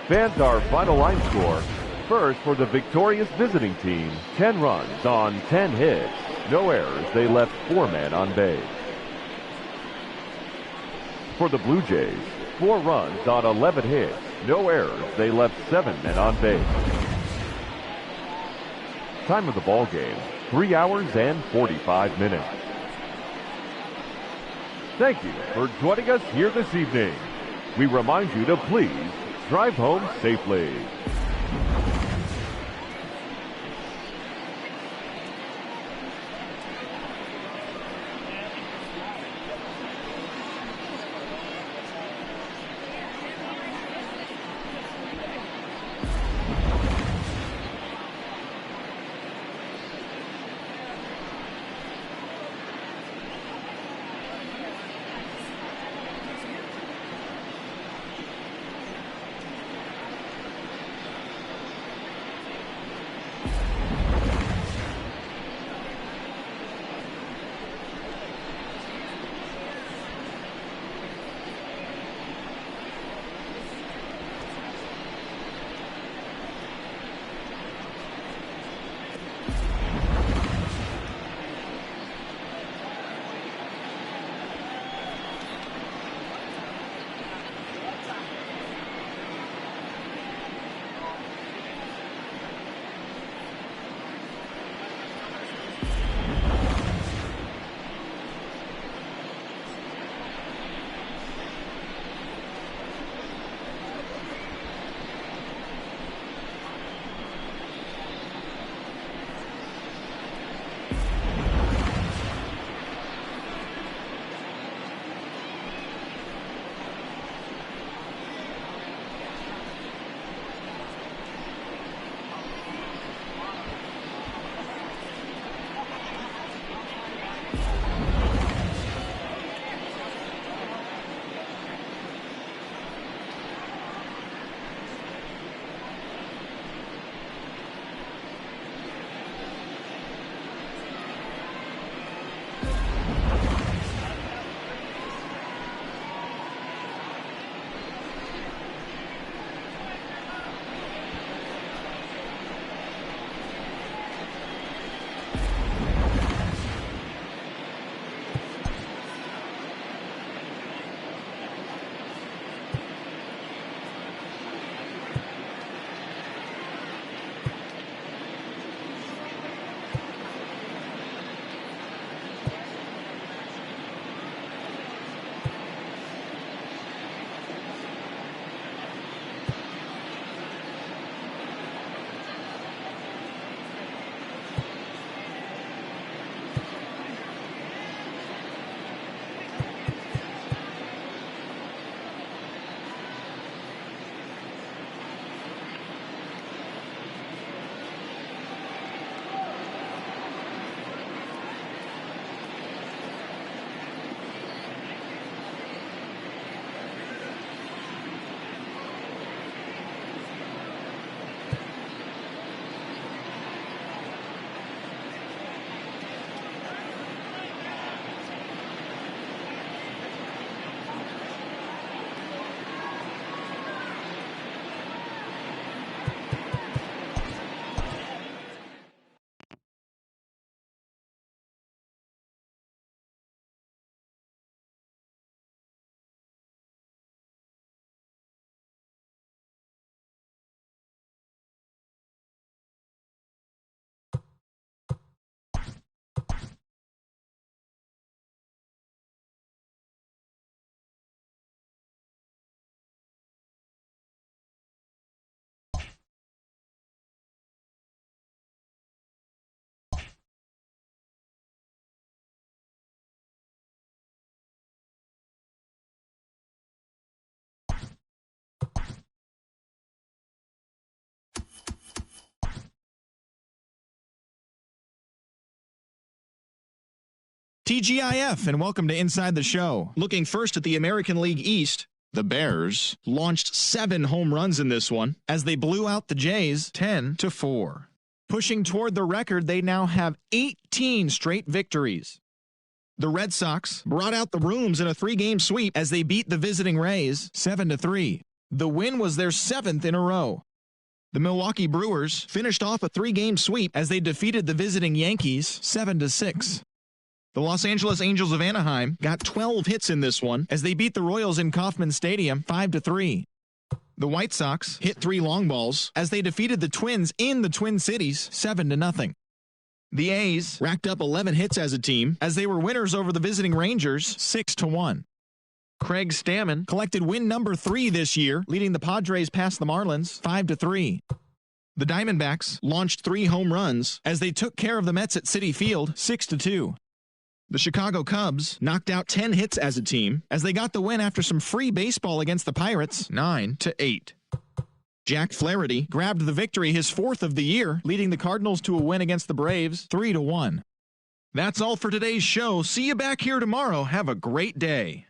Fans, our final line score. First, for the victorious visiting team, 10 runs on 10 hits. No errors. They left 4 men on base. For the Blue Jays, 4 runs on 11 hits. No errors. They left 7 men on base. Time of the ball game, 3 hours and 45 minutes. Thank you for joining us here this evening. We remind you to please drive home safely. TGIF, and welcome to Inside the Show. Looking first at the American League East, the Bears launched 7 home runs in this one as they blew out the Jays 10-4. Pushing toward the record, they now have 18 straight victories. The Red Sox brought out the rooms in a 3-game sweep as they beat the visiting Rays 7-3. The win was their 7th in a row. The Milwaukee Brewers finished off a 3-game sweep as they defeated the visiting Yankees 7-6. The Los Angeles Angels of Anaheim got 12 hits in this one as they beat the Royals in Kauffman Stadium 5-3. The White Sox hit 3 long balls as they defeated the Twins in the Twin Cities 7-0. The A's racked up 11 hits as a team as they were winners over the visiting Rangers 6-1. Craig Stammen collected win number 3 this year, leading the Padres past the Marlins 5-3. The Diamondbacks launched 3 home runs as they took care of the Mets at Citi Field 6-2. The Chicago Cubs knocked out 10 hits as a team as they got the win after some free baseball against the Pirates 9-8. Jack Flaherty grabbed the victory, his 4th of the year, leading the Cardinals to a win against the Braves 3-1. That's all for today's show. See you back here tomorrow. Have a great day.